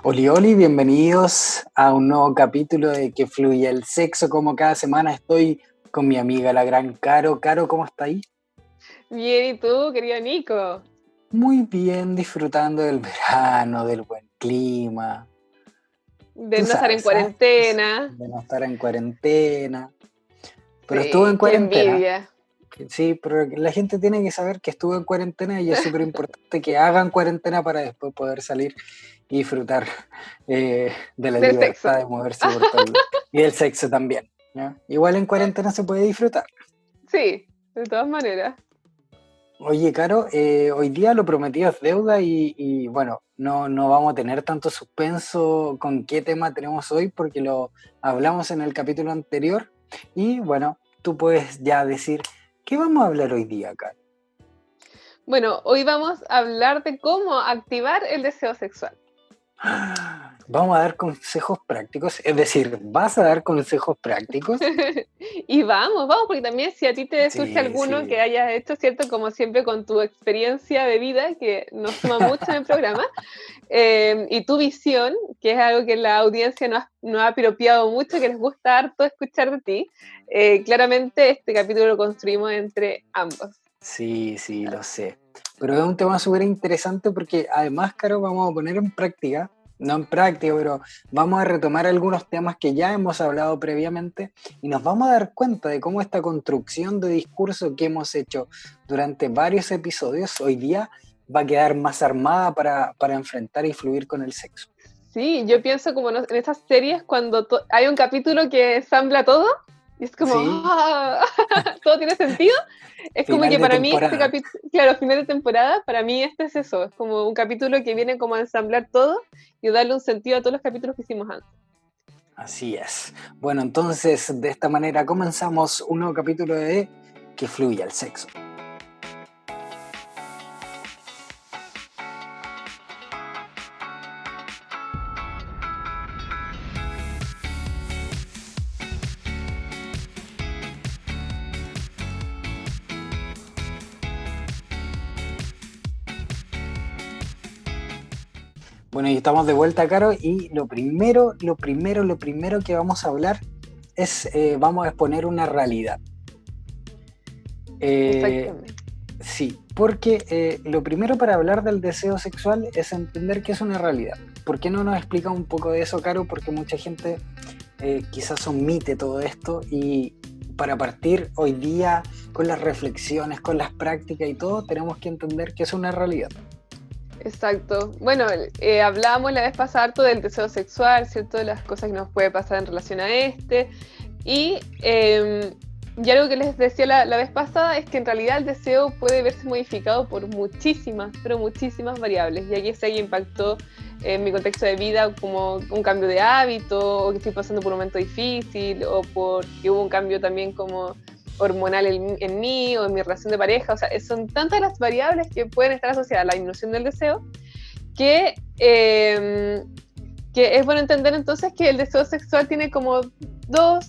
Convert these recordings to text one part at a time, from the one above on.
Oli, oli, bienvenidos a un nuevo capítulo de Que Fluya el Sexo. Como cada semana estoy con mi amiga la gran Caro. Caro, ¿cómo está ahí? Bien, ¿y tú, querido Nico? Muy bien, disfrutando del verano, del buen clima. De Tú no estar en sabes, ¿ah? cuarentena. De no estar en cuarentena. Pero estuvo en Sí, qué cuarentena. envidia. Sí, pero la gente tiene que saber que estuvo en cuarentena y es súper importante que hagan cuarentena para después poder salir y disfrutar de la Del sexo. libertad de moverse por todo el... Y del sexo también, ¿ya? Igual en cuarentena se puede disfrutar. Sí, de todas maneras. Oye, Caro, hoy día lo prometido es deuda y bueno, no vamos a tener tanto suspenso con qué tema tenemos hoy porque lo hablamos en el capítulo anterior y bueno, tú puedes ya decir, ¿qué vamos a hablar hoy día, Caro? Bueno, hoy vamos a hablar de cómo activar el deseo sexual. Vamos a dar consejos prácticos, es decir, ¿vas a dar consejos prácticos? Y vamos, porque también si a ti te surge Sí, alguno que sí. hayas hecho, ¿cierto? Como siempre con tu experiencia de vida, que nos suma mucho en el programa, y tu visión, que es algo que la audiencia no ha piropeado mucho, que les gusta harto escuchar de ti, claramente este capítulo lo construimos entre ambos. Sí, sí, lo sé. Pero es un tema súper interesante porque además, Caro, vamos a poner en práctica, no en práctica, pero vamos a retomar algunos temas que ya hemos hablado previamente y nos vamos a dar cuenta de cómo esta construcción de discurso que hemos hecho durante varios episodios hoy día va a quedar más armada para enfrentar y fluir con el sexo. Sí, yo pienso como en esas series cuando hay un capítulo que ensambla todo y es como, Sí, todo tiene sentido. Es como final que de para mí este temporada. capítulo, claro, final de temporada, para mí este es eso, es como un capítulo que viene como a ensamblar todo y darle un sentido a todos los capítulos que hicimos antes. Así es. Bueno, entonces de esta manera comenzamos un nuevo capítulo de Que Fluya el Sexo. Bueno, y estamos de vuelta, Caro, y lo primero que vamos a hablar es, vamos a exponer una realidad. Exactamente. Sí, porque lo primero para hablar del deseo sexual es entender que es una realidad. ¿Por qué no nos explica un poco de eso, Caro? Porque mucha gente quizás omite todo esto y para partir hoy día con las reflexiones, con las prácticas y todo, tenemos que entender que es una realidad. Exacto. Bueno, hablábamos la vez pasada harto del deseo sexual, ¿cierto? De las cosas que nos puede pasar en relación a este. Y algo que les decía la vez pasada es que en realidad el deseo puede verse modificado por muchísimas, pero muchísimas variables. Y aquí sé que impactó en mi contexto de vida como un cambio de hábito, o que estoy pasando por un momento difícil, o porque hubo un cambio también como hormonal en mí o en mi relación de pareja. O sea, son tantas las variables que pueden estar asociadas a la disminución del deseo que es bueno entender entonces que el deseo sexual tiene como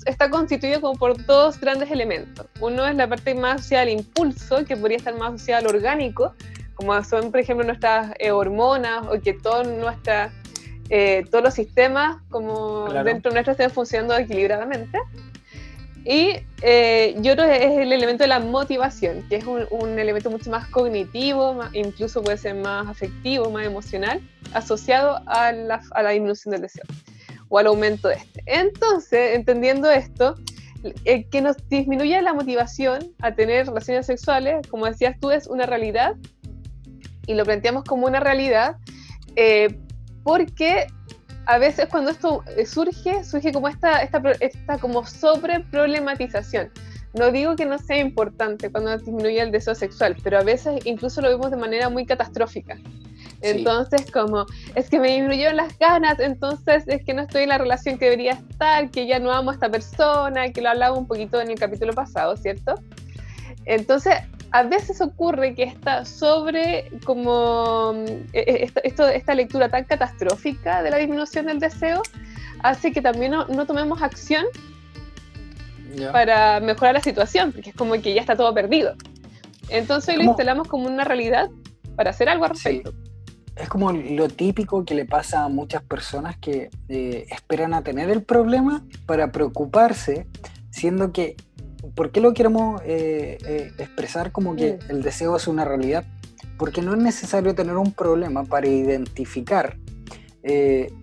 está constituido como por dos grandes elementos. Uno es la parte más asociada al impulso, que podría estar más asociada al orgánico, como son, por ejemplo, nuestras hormonas, o que todos los sistemas como Claro. dentro nuestro estén funcionando equilibradamente. Y otro es el elemento de la motivación, que es un elemento mucho más cognitivo, incluso puede ser más afectivo, más emocional, asociado a la disminución del deseo o al aumento de este. Entonces, entendiendo esto, que nos disminuya la motivación a tener relaciones sexuales, como decías tú, es una realidad, y lo planteamos como una realidad porque a veces cuando esto surge como esta como sobreproblematización. No digo que no sea importante cuando disminuye el deseo sexual, pero a veces incluso lo vemos de manera muy catastrófica. Sí. Entonces, como, es que me disminuyeron las ganas, entonces es que no estoy en la relación que debería estar, que ya no amo a esta persona, que lo hablaba un poquito en el capítulo pasado, ¿cierto? Entonces, a veces ocurre que esta esta lectura tan catastrófica de la disminución del deseo hace que también no tomemos acción para mejorar la situación, porque es como que ya está todo perdido. Entonces lo instalamos como una realidad para hacer algo al respecto. Sí. es como lo típico que le pasa a muchas personas que esperan a tener el problema para preocuparse, siendo que, ¿por qué lo queremos expresar como que el deseo es una realidad? Porque no es necesario tener un problema para identificar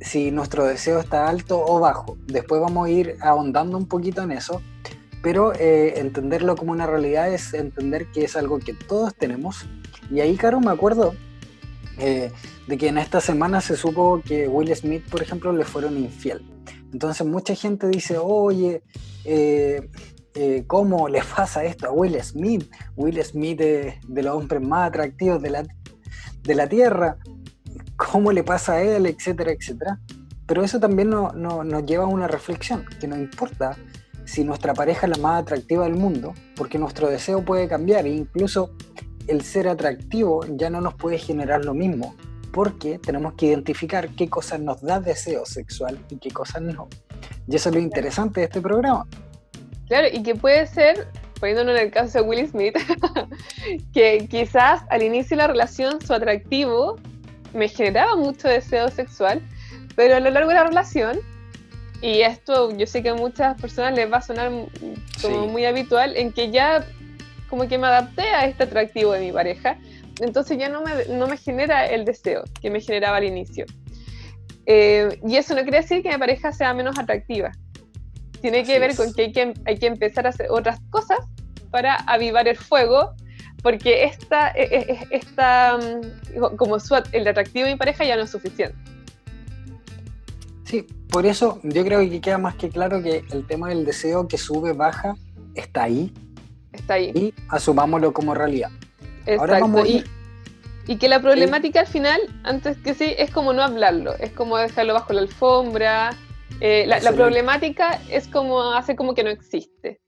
si nuestro deseo está alto o bajo. Después vamos a ir ahondando un poquito en eso, pero entenderlo como una realidad es entender que es algo que todos tenemos. Y ahí, Caro, me acuerdo de que en esta semana se supo que Will Smith, por ejemplo, le fueron infiel. Entonces mucha gente dice, oye, ¿cómo le pasa esto a Will Smith? Will Smith es de los hombres más atractivos de la Tierra. ¿Cómo le pasa a él? Etcétera, etcétera. Pero eso también nos lleva a una reflexión, que no importa si nuestra pareja es la más atractiva del mundo, porque nuestro deseo puede cambiar, e incluso el ser atractivo ya no nos puede generar lo mismo, porque tenemos que identificar qué cosas nos da deseo sexual y qué cosas no. Y eso es lo interesante de este programa. Claro, y que puede ser, poniéndonos en el caso de Will Smith, que quizás al inicio de la relación su atractivo me generaba mucho deseo sexual, pero a lo largo de la relación, y esto yo sé que a muchas personas les va a sonar como muy habitual, en que ya como que me adapté a este atractivo de mi pareja, entonces ya no me genera el deseo que me generaba al inicio. Y eso no quiere decir que mi pareja sea menos atractiva. Tiene que ver con que hay que empezar a hacer otras cosas para avivar el fuego, porque el atractivo de mi pareja ya no es suficiente. Sí, por eso yo creo que queda más que claro que el tema del deseo que sube, baja, está ahí. Está ahí. Y asumámoslo como realidad. Exacto. Ahora vamos y que la problemática al final, antes que sí, es como no hablarlo, es como dejarlo bajo la alfombra. La problemática es como hacer como que no existe,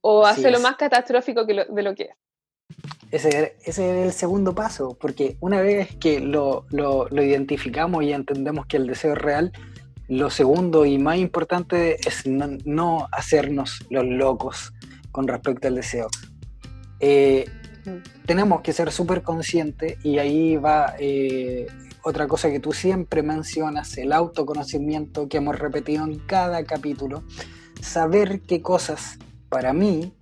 o hacerlo más catastrófico de lo que es. Ese es el segundo paso, porque una vez que lo identificamos y entendemos que el deseo es real, lo segundo y más importante es no hacernos los locos con respecto al deseo. Tenemos que ser súper conscientes, y ahí va otra cosa que tú siempre mencionas, el autoconocimiento que hemos repetido en cada capítulo. Saber qué cosas para mí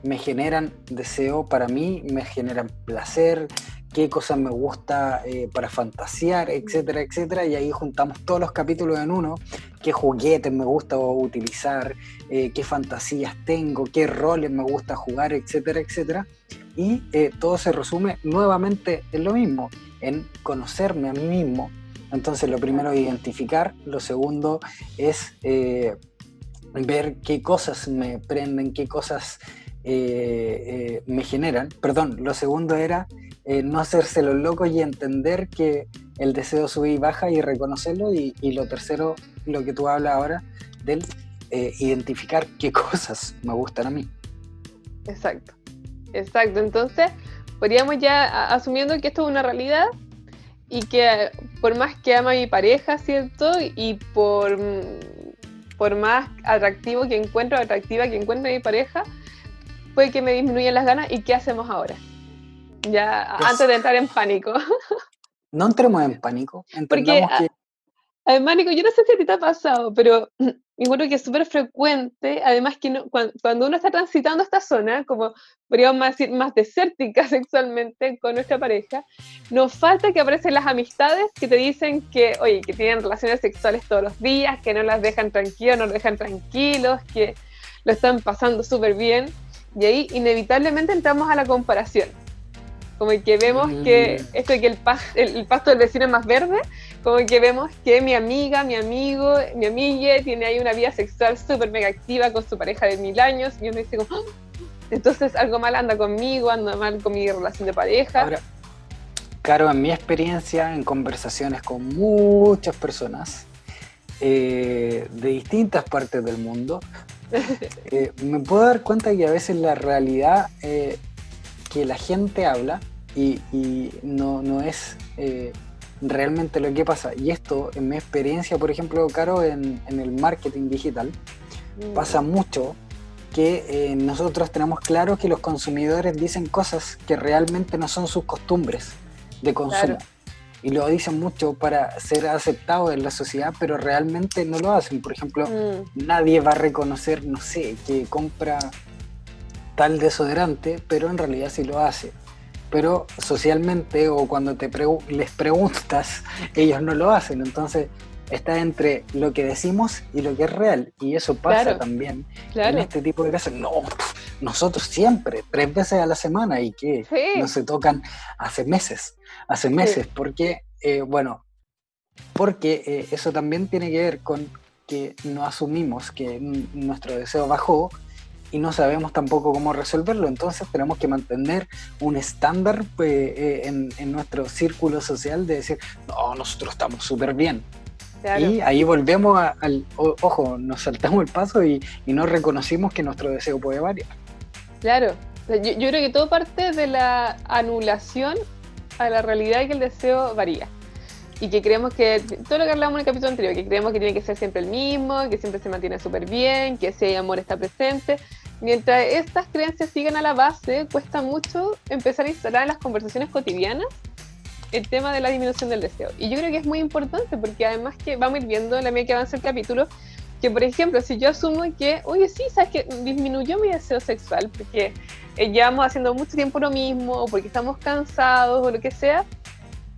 me generan deseo, para mí me generan placer, qué cosas me gusta para fantasear, etcétera, etcétera, y ahí juntamos todos los capítulos en uno, qué juguetes me gusta utilizar, qué fantasías tengo, qué roles me gusta jugar, etcétera, etcétera, y todo se resume nuevamente en lo mismo, en conocerme a mí mismo. Entonces lo primero es identificar, lo segundo es ver qué cosas me prenden, qué cosas me generan. Perdón, lo segundo era no hacerse los locos y entender que el deseo sube y baja y reconocerlo, y lo tercero, lo que tú hablas ahora, del identificar qué cosas me gustan a mí. Exacto. Entonces, podríamos ya, asumiendo que esto es una realidad, y que por más que ama a mi pareja, ¿cierto? Y por más atractiva que encuentre mi pareja, puede que me disminuyan las ganas. ¿Y qué hacemos ahora? Antes de entrar en pánico. No entremos en pánico. Entendamos que... Además, Nico, yo no sé si a ti te ha pasado, pero encuentro que es súper frecuente, además que cuando uno está transitando esta zona, como podríamos decir, más desértica sexualmente con nuestra pareja, nos falta que aparecen las amistades que te dicen que, oye, que tienen relaciones sexuales todos los días, que no las dejan tranquilos, no los dejan tranquilos, que lo están pasando súper bien, y ahí inevitablemente entramos a la comparación. Como que vemos que esto de que el pasto del vecino es más verde, como que vemos que mi amiga, mi amigo, mi amiga tiene ahí una vida sexual súper mega activa con su pareja de 1000 años, y uno dice como, ¡oh! Entonces algo mal anda conmigo, anda mal con mi relación de pareja. Ahora, Caro, en mi experiencia, en conversaciones con muchas personas de distintas partes del mundo, me puedo dar cuenta que a veces la realidad que la gente habla y no es realmente lo que pasa. Y esto, en mi experiencia, por ejemplo, Caro, en el marketing digital, pasa mucho que nosotros tenemos claro que los consumidores dicen cosas que realmente no son sus costumbres de consumo. Claro. y lo dicen mucho para ser aceptados en la sociedad, pero realmente no lo hacen. Por ejemplo, nadie va a reconocer, no sé, que compra tal desodorante, pero en realidad sí lo hace. Pero socialmente o cuando les preguntas, ellos no lo hacen. Entonces está entre lo que decimos y lo que es real. Y eso pasa también en este tipo de casos. No, nosotros siempre, 3 veces a la semana, y que no se tocan hace meses, porque, porque eso también tiene que ver con que no asumimos que nuestro deseo bajó y no sabemos tampoco cómo resolverlo. Entonces tenemos que mantener un estándar en nuestro círculo social de decir, no, nosotros estamos súper bien. Claro. Y ahí volvemos ojo, nos saltamos el paso y no reconocimos que nuestro deseo puede variar. Claro, yo creo que todo parte de la anulación a la realidad de que el deseo varía. Y que creemos que, todo lo que hablamos en el capítulo anterior, que creemos que tiene que ser siempre el mismo, que siempre se mantiene súper bien, que si hay amor está presente. Mientras estas creencias sigan a la base, cuesta mucho empezar a instalar en las conversaciones cotidianas el tema de la disminución del deseo. Y yo creo que es muy importante, porque además que vamos a ir viendo en la medida que avanza el capítulo, que por ejemplo, si yo asumo que, oye, sí, sabes que disminuyó mi deseo sexual, porque llevamos haciendo mucho tiempo lo mismo, o porque estamos cansados, o lo que sea,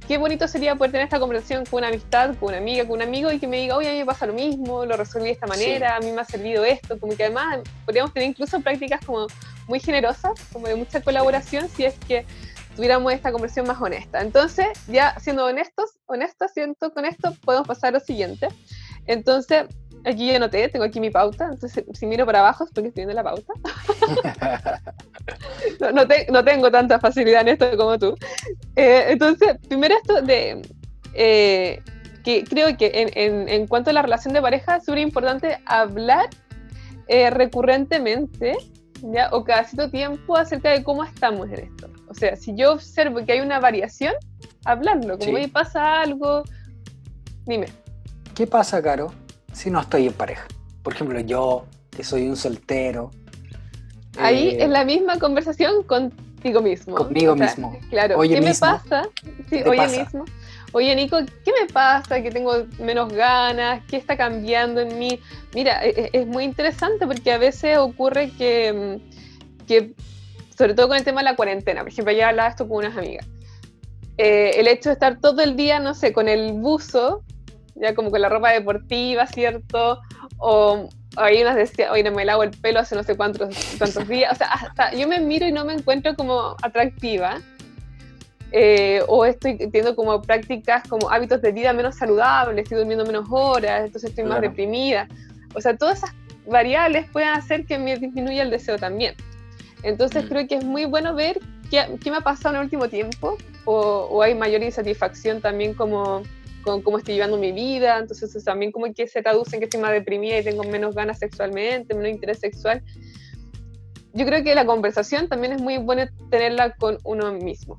qué bonito sería poder tener esta conversación con una amistad, con una amiga, con un amigo, y que me diga, oye, a mí me pasa lo mismo, lo resolví de esta manera, a mí me ha servido esto, como que además podríamos tener incluso prácticas como muy generosas, como de mucha colaboración, si es que tuviéramos esta conversación más honesta. Entonces, ya siendo honestos, siento con esto podemos pasar a lo siguiente. Entonces, aquí yo anoté, tengo aquí mi pauta, entonces si miro para abajo es porque estoy viendo la pauta. No tengo tanta facilidad en esto como tú. Entonces, primero esto de que creo que en cuanto a la relación de pareja es súper importante hablar recurrentemente, ¿ya? O cada cierto tiempo acerca de cómo estamos en esto. O sea, si yo observo que hay una variación, hablarlo, como oye, pasa algo, dime. ¿Qué pasa, Caro, si no estoy en pareja? Por ejemplo, yo, que soy un soltero. Ahí es la misma conversación contigo mismo. Conmigo mismo. Claro, oye ¿qué mismo, me pasa? Sí, oye pasa? mismo. Oye, Nico, ¿qué me pasa? Que tengo menos ganas, ¿qué está cambiando en mí? Mira, es muy interesante porque a veces ocurre que, sobre todo con el tema de la cuarentena, por ejemplo, ayer hablaba esto con unas amigas, el hecho de estar todo el día, no sé, con el buzo, ya como con la ropa deportiva, ¿cierto? O hay unas decían, oye, no me lavo el pelo hace no sé cuántos días, o sea, hasta yo me miro y no me encuentro como atractiva. O estoy teniendo como prácticas, como hábitos de vida menos saludables, estoy durmiendo menos horas, entonces estoy más deprimida. O sea, todas esas variables pueden hacer que me disminuya el deseo también. Entonces creo que es muy bueno ver qué me ha pasado en el último tiempo, o hay mayor insatisfacción también como con cómo estoy llevando mi vida, entonces eso también como que se traduce en que estoy más deprimida y tengo menos ganas sexualmente, menos interés sexual. Yo creo que la conversación también es muy buena tenerla con uno mismo.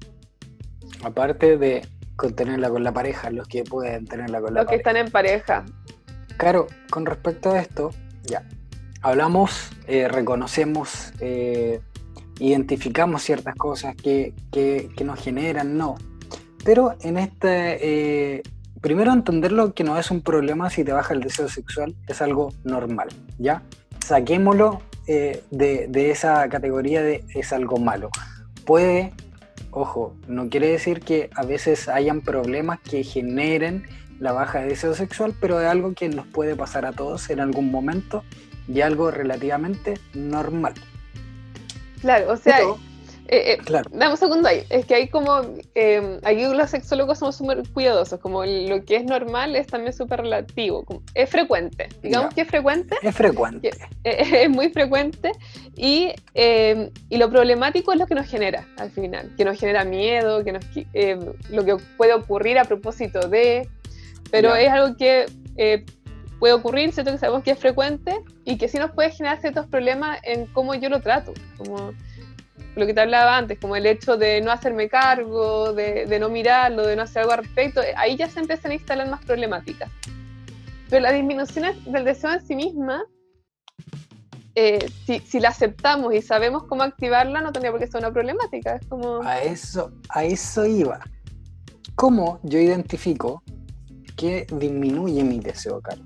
Aparte de tenerla con la pareja, los que pueden tenerla con la pareja. Los que están en pareja. Claro, con respecto a esto, ya, hablamos, reconocemos, identificamos ciertas cosas que nos generan, no. Pero en primero entenderlo que no es un problema si te baja el deseo sexual, es algo normal, ¿ya? Saquémoslo de esa categoría de es algo malo. Puede... Ojo, no quiere decir que a veces hayan problemas que generen la baja de deseo sexual, pero es algo que nos puede pasar a todos en algún momento y algo relativamente normal. Claro, o sea, claro. Dame un segundo ahí, es que hay como, aquí los sexólogos somos súper cuidadosos, como lo que es normal es también súper relativo, es frecuente, digamos que es frecuente. Es frecuente. Es muy frecuente y lo problemático es lo que nos genera al final, que nos genera miedo, lo que puede ocurrir a propósito de, pero es algo que puede ocurrir, ¿cierto? Que sabemos que es frecuente y que sí nos puede generar ciertos problemas en cómo yo lo trato, como lo que te hablaba antes, como el hecho de no hacerme cargo, de no mirarlo, de no hacer algo al respecto, ahí ya se empiezan a instalar más problemáticas. Pero la disminución del deseo en sí misma, si la aceptamos y sabemos cómo activarla, no tendría por qué ser una problemática. Es como... A eso iba. ¿Cómo yo identifico que disminuye mi deseo, Caro?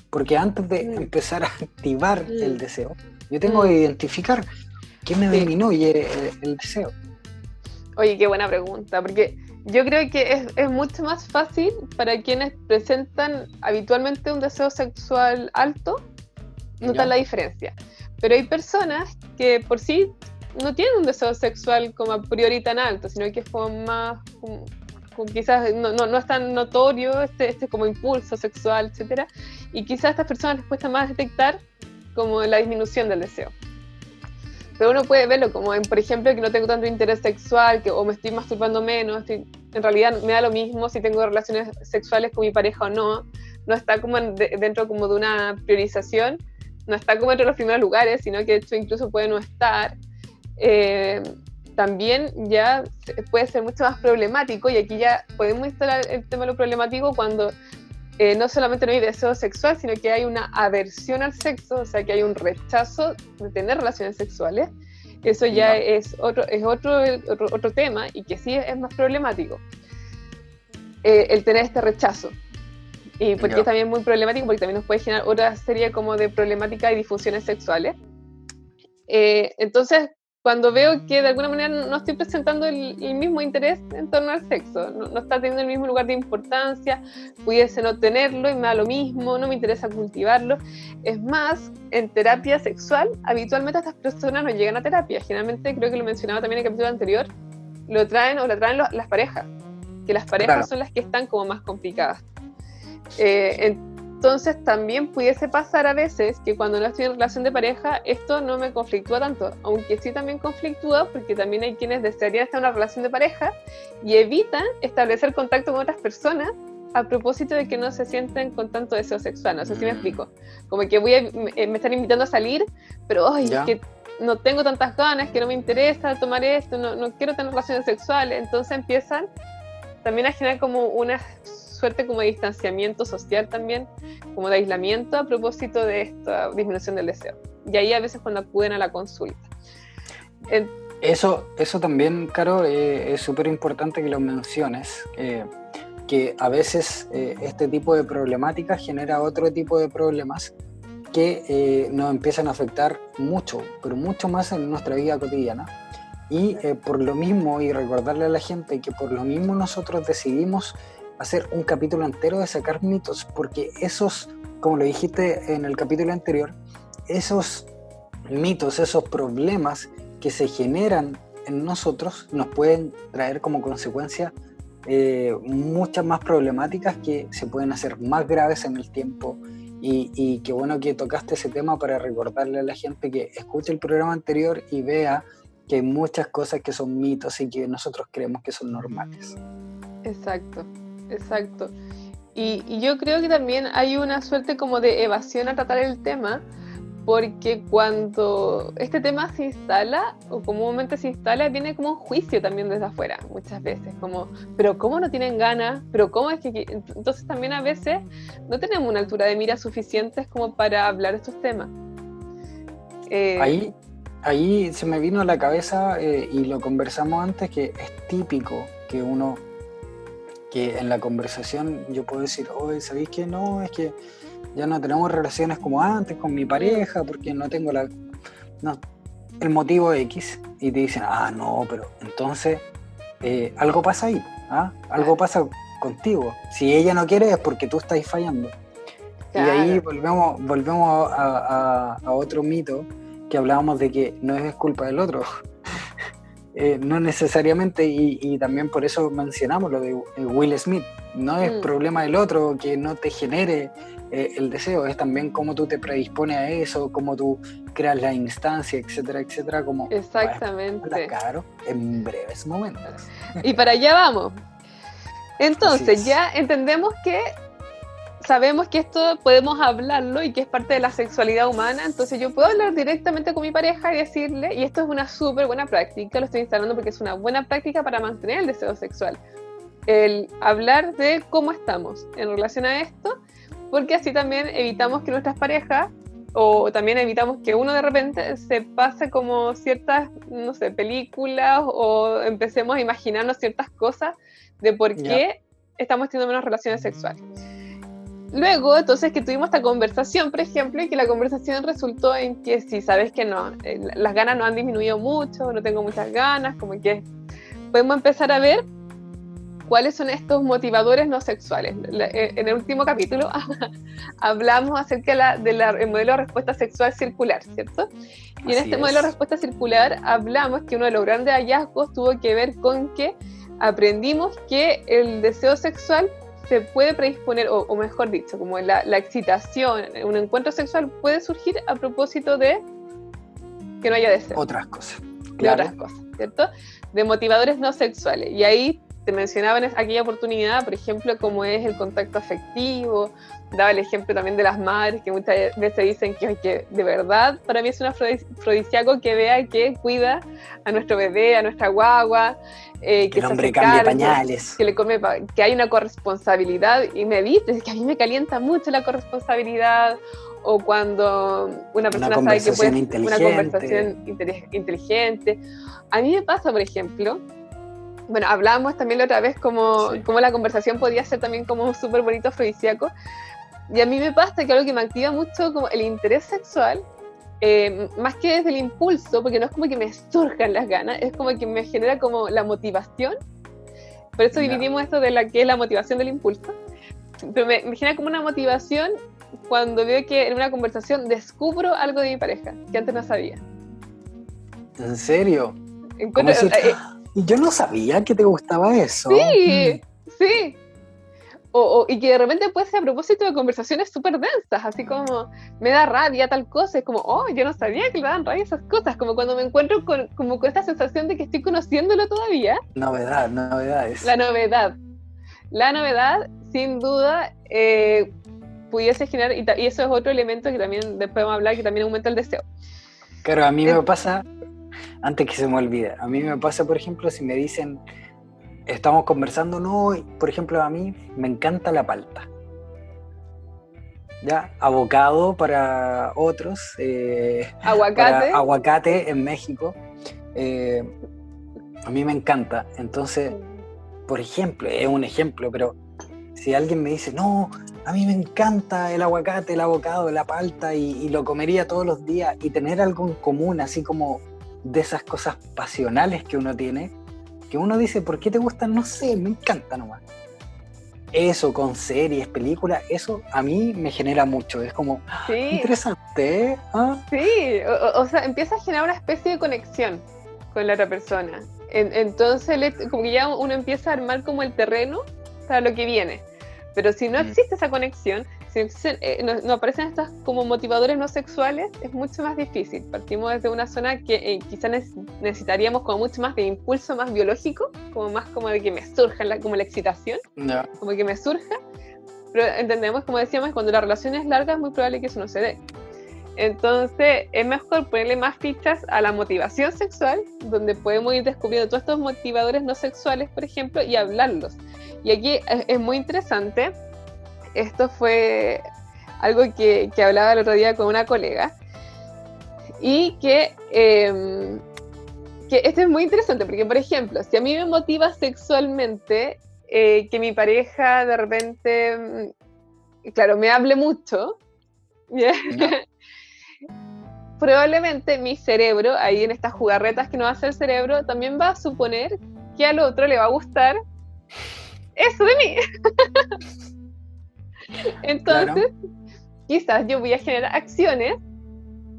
Porque antes de empezar a activar el deseo, yo tengo que identificar qué me disminuye el deseo. Oye, qué buena pregunta, porque yo creo que es mucho más fácil para quienes presentan habitualmente un deseo sexual alto notar la diferencia. Pero hay personas que por sí no tienen un deseo sexual como a priori tan alto, sino que es como más, como quizás no es tan notorio este como impulso sexual, etcétera, y quizás a estas personas les cuesta más detectar como la disminución del deseo. Pero uno puede verlo como por ejemplo, que no tengo tanto interés sexual, o me estoy masturbando menos, en realidad me da lo mismo si tengo relaciones sexuales con mi pareja o no está como dentro como de una priorización, no está como entre los primeros lugares, sino que de hecho incluso puede no estar. También ya puede ser mucho más problemático, y aquí ya podemos instalar el tema de lo problemático cuando no solamente no hay deseo sexual, sino que hay una aversión al sexo, o sea que hay un rechazo de tener relaciones sexuales. Eso ya es otro tema, y que sí es más problemático, el tener este rechazo. Y porque es también muy problemático, porque también nos puede generar otra serie como de problemáticas y disfunciones sexuales. Entonces, cuando veo que de alguna manera no estoy presentando el mismo interés en torno al sexo, no está teniendo el mismo lugar de importancia, pudiese no tenerlo y me da lo mismo, no me interesa cultivarlo. Es más, en terapia sexual, habitualmente estas personas no llegan a terapia. Generalmente, creo que lo mencionaba también en el capítulo anterior, lo traen las parejas, que las parejas son las que están como más complicadas. Entonces también pudiese pasar a veces que cuando no estoy en relación de pareja esto no me conflictúa tanto, aunque sí también conflictúa, porque también hay quienes desearían estar en una relación de pareja y evitan establecer contacto con otras personas a propósito de que no se sienten con tanto deseo sexual. No sé si me explico, como que me están invitando a salir, pero es que no tengo tantas ganas, que no me interesa tomar esto, no quiero tener relaciones sexuales. Entonces empiezan también a generar como una suerte como de distanciamiento social también, como de aislamiento a propósito de esta disminución del deseo. Y ahí a veces cuando acuden a la consulta. Eso también, Caro, es súper importante que lo menciones, que a veces este tipo de problemática genera otro tipo de problemas que nos empiezan a afectar mucho, pero mucho más en nuestra vida cotidiana. Y por lo mismo, y recordarle a la gente que por lo mismo nosotros decidimos hacer un capítulo entero de sacar mitos, porque esos, como lo dijiste en el capítulo anterior, esos mitos, esos problemas que se generan en nosotros nos pueden traer como consecuencia muchas más problemáticas que se pueden hacer más graves en el tiempo. Y qué bueno que tocaste ese tema para recordarle a la gente que escuche el programa anterior y vea que hay muchas cosas que son mitos y que nosotros creemos que son normales. Exacto. Y yo creo que también hay una suerte como de evasión a tratar el tema, porque cuando este tema se instala, o comúnmente se instala, viene como un juicio también desde afuera, muchas veces, como, pero ¿cómo no tienen ganas? ¿Pero cómo es que...? Entonces también a veces no tenemos una altura de mira suficientes como para hablar de estos temas. Ahí se me vino a la cabeza, y lo conversamos antes, que es típico que en la conversación yo puedo decir, oye, ¿sabéis qué? No, es que ya no tenemos relaciones como antes con mi pareja porque no tengo el motivo X, y te dicen, no, pero entonces algo pasa ahí, algo pasa contigo. Si ella no quiere es porque tú estás fallando. Claro. Y ahí volvemos a otro mito que hablábamos de que no es culpa del otro. No necesariamente, y también por eso mencionamos lo de Will Smith. No es problema del otro que no te genere el deseo, es también cómo tú te predispones a eso, cómo tú creas la instancia, etcétera, etcétera. Como exactamente. Claro, en breves momentos. Y para allá vamos. Entonces ya entendemos que sabemos que esto podemos hablarlo y que es parte de la sexualidad humana, entonces yo puedo hablar directamente con mi pareja y decirle, y esto es una súper buena práctica, lo estoy instalando porque es una buena práctica para mantener el deseo sexual, el hablar de cómo estamos en relación a esto, porque así también evitamos que nuestras parejas o también evitamos que uno de repente se pase como ciertas, no sé, películas o empecemos a imaginarnos ciertas cosas de por qué estamos teniendo menos relaciones sexuales. Luego, entonces, que tuvimos esta conversación, por ejemplo, y que la conversación resultó en que si sabes que no, las ganas no han disminuido mucho, no tengo muchas ganas, como que podemos empezar a ver cuáles son estos motivadores no sexuales. En el último capítulo hablamos acerca del modelo de respuesta sexual circular, ¿cierto? Y en este modelo de respuesta circular hablamos que uno de los grandes hallazgos tuvo que ver con que aprendimos que el deseo sexual se puede predisponer, o mejor dicho, como la excitación, un encuentro sexual puede surgir a propósito de que no haya deseo. Otras cosas. De otras cosas, ¿cierto? De motivadores no sexuales. Y ahí te mencionaba en aquella oportunidad, por ejemplo, como es el contacto afectivo, daba el ejemplo también de las madres, que muchas veces dicen que de verdad para mí es un afrodisíaco que vea que cuida a nuestro bebé, a nuestra guagua, que el hombre cambie pañales, que hay una corresponsabilidad, y me viste, que a mí me calienta mucho la corresponsabilidad, o cuando una persona sabe que puede una conversación inteligente. A mí me pasa, por ejemplo, bueno, hablábamos también la otra vez como la conversación podía ser también como un súper bonito afrodisíaco, y a mí me pasa que algo que me activa mucho como el interés sexual, más que desde el impulso, porque no es como que me surjan las ganas, es como que me genera como la motivación. Por eso dividimos esto de la que es la motivación del impulso, pero me genera como una motivación cuando veo que en una conversación descubro algo de mi pareja que antes no sabía. ¿En serio? Yo no sabía que te gustaba eso. Sí, sí. Y que de repente puede ser a propósito de conversaciones súper densas, así como me da rabia tal cosa, es como, oh, yo no sabía que le dan rabia esas cosas, como cuando me encuentro con esta sensación de que estoy conociéndolo todavía. Novedades. La novedad, sin duda, pudiese generar, y eso es otro elemento que también después vamos a hablar, que también aumenta el deseo. Claro, a mí me pasa, antes que se me olvide, a mí me pasa, por ejemplo, si me dicen, estamos conversando, no, por ejemplo, a mí me encanta la palta. ¿Ya? Abocado para otros. Aguacate en México. A mí me encanta. Entonces, por ejemplo, es un ejemplo, pero si alguien me dice, no, a mí me encanta el aguacate, el abocado, la palta y lo comería todos los días, y tener algo en común, así como de esas cosas pasionales que uno tiene, que uno dice, ¿por qué te gustan? No sé, me encanta nomás. Eso con series, películas, eso a mí me genera mucho, es como interesante, ¿eh? Sí, o sea, empieza a generar una especie de conexión con la otra persona. Entonces, como que ya uno empieza a armar como el terreno para lo que viene. Pero si no existe esa conexión, si no aparecen estos como motivadores no sexuales, es mucho más difícil. Partimos desde una zona que quizás necesitaríamos como mucho más de impulso más biológico, como más como de que me surja como la excitación, como que me surja. Pero entendemos, como decíamos, cuando la relación es larga es muy probable que eso no se dé. Entonces es mejor ponerle más fichas a la motivación sexual, donde podemos ir descubriendo todos estos motivadores no sexuales, por ejemplo, y hablarlos. Y aquí es muy interesante, esto fue algo que hablaba el otro día con una colega, y que esto es muy interesante, porque por ejemplo, si a mí me motiva sexualmente que mi pareja de repente, claro, me hable mucho, ¿yeah? No. Probablemente mi cerebro, ahí en estas jugarretas que nos hace el cerebro, también va a suponer que al otro le va a gustar eso de mí. Entonces, quizás yo voy a generar acciones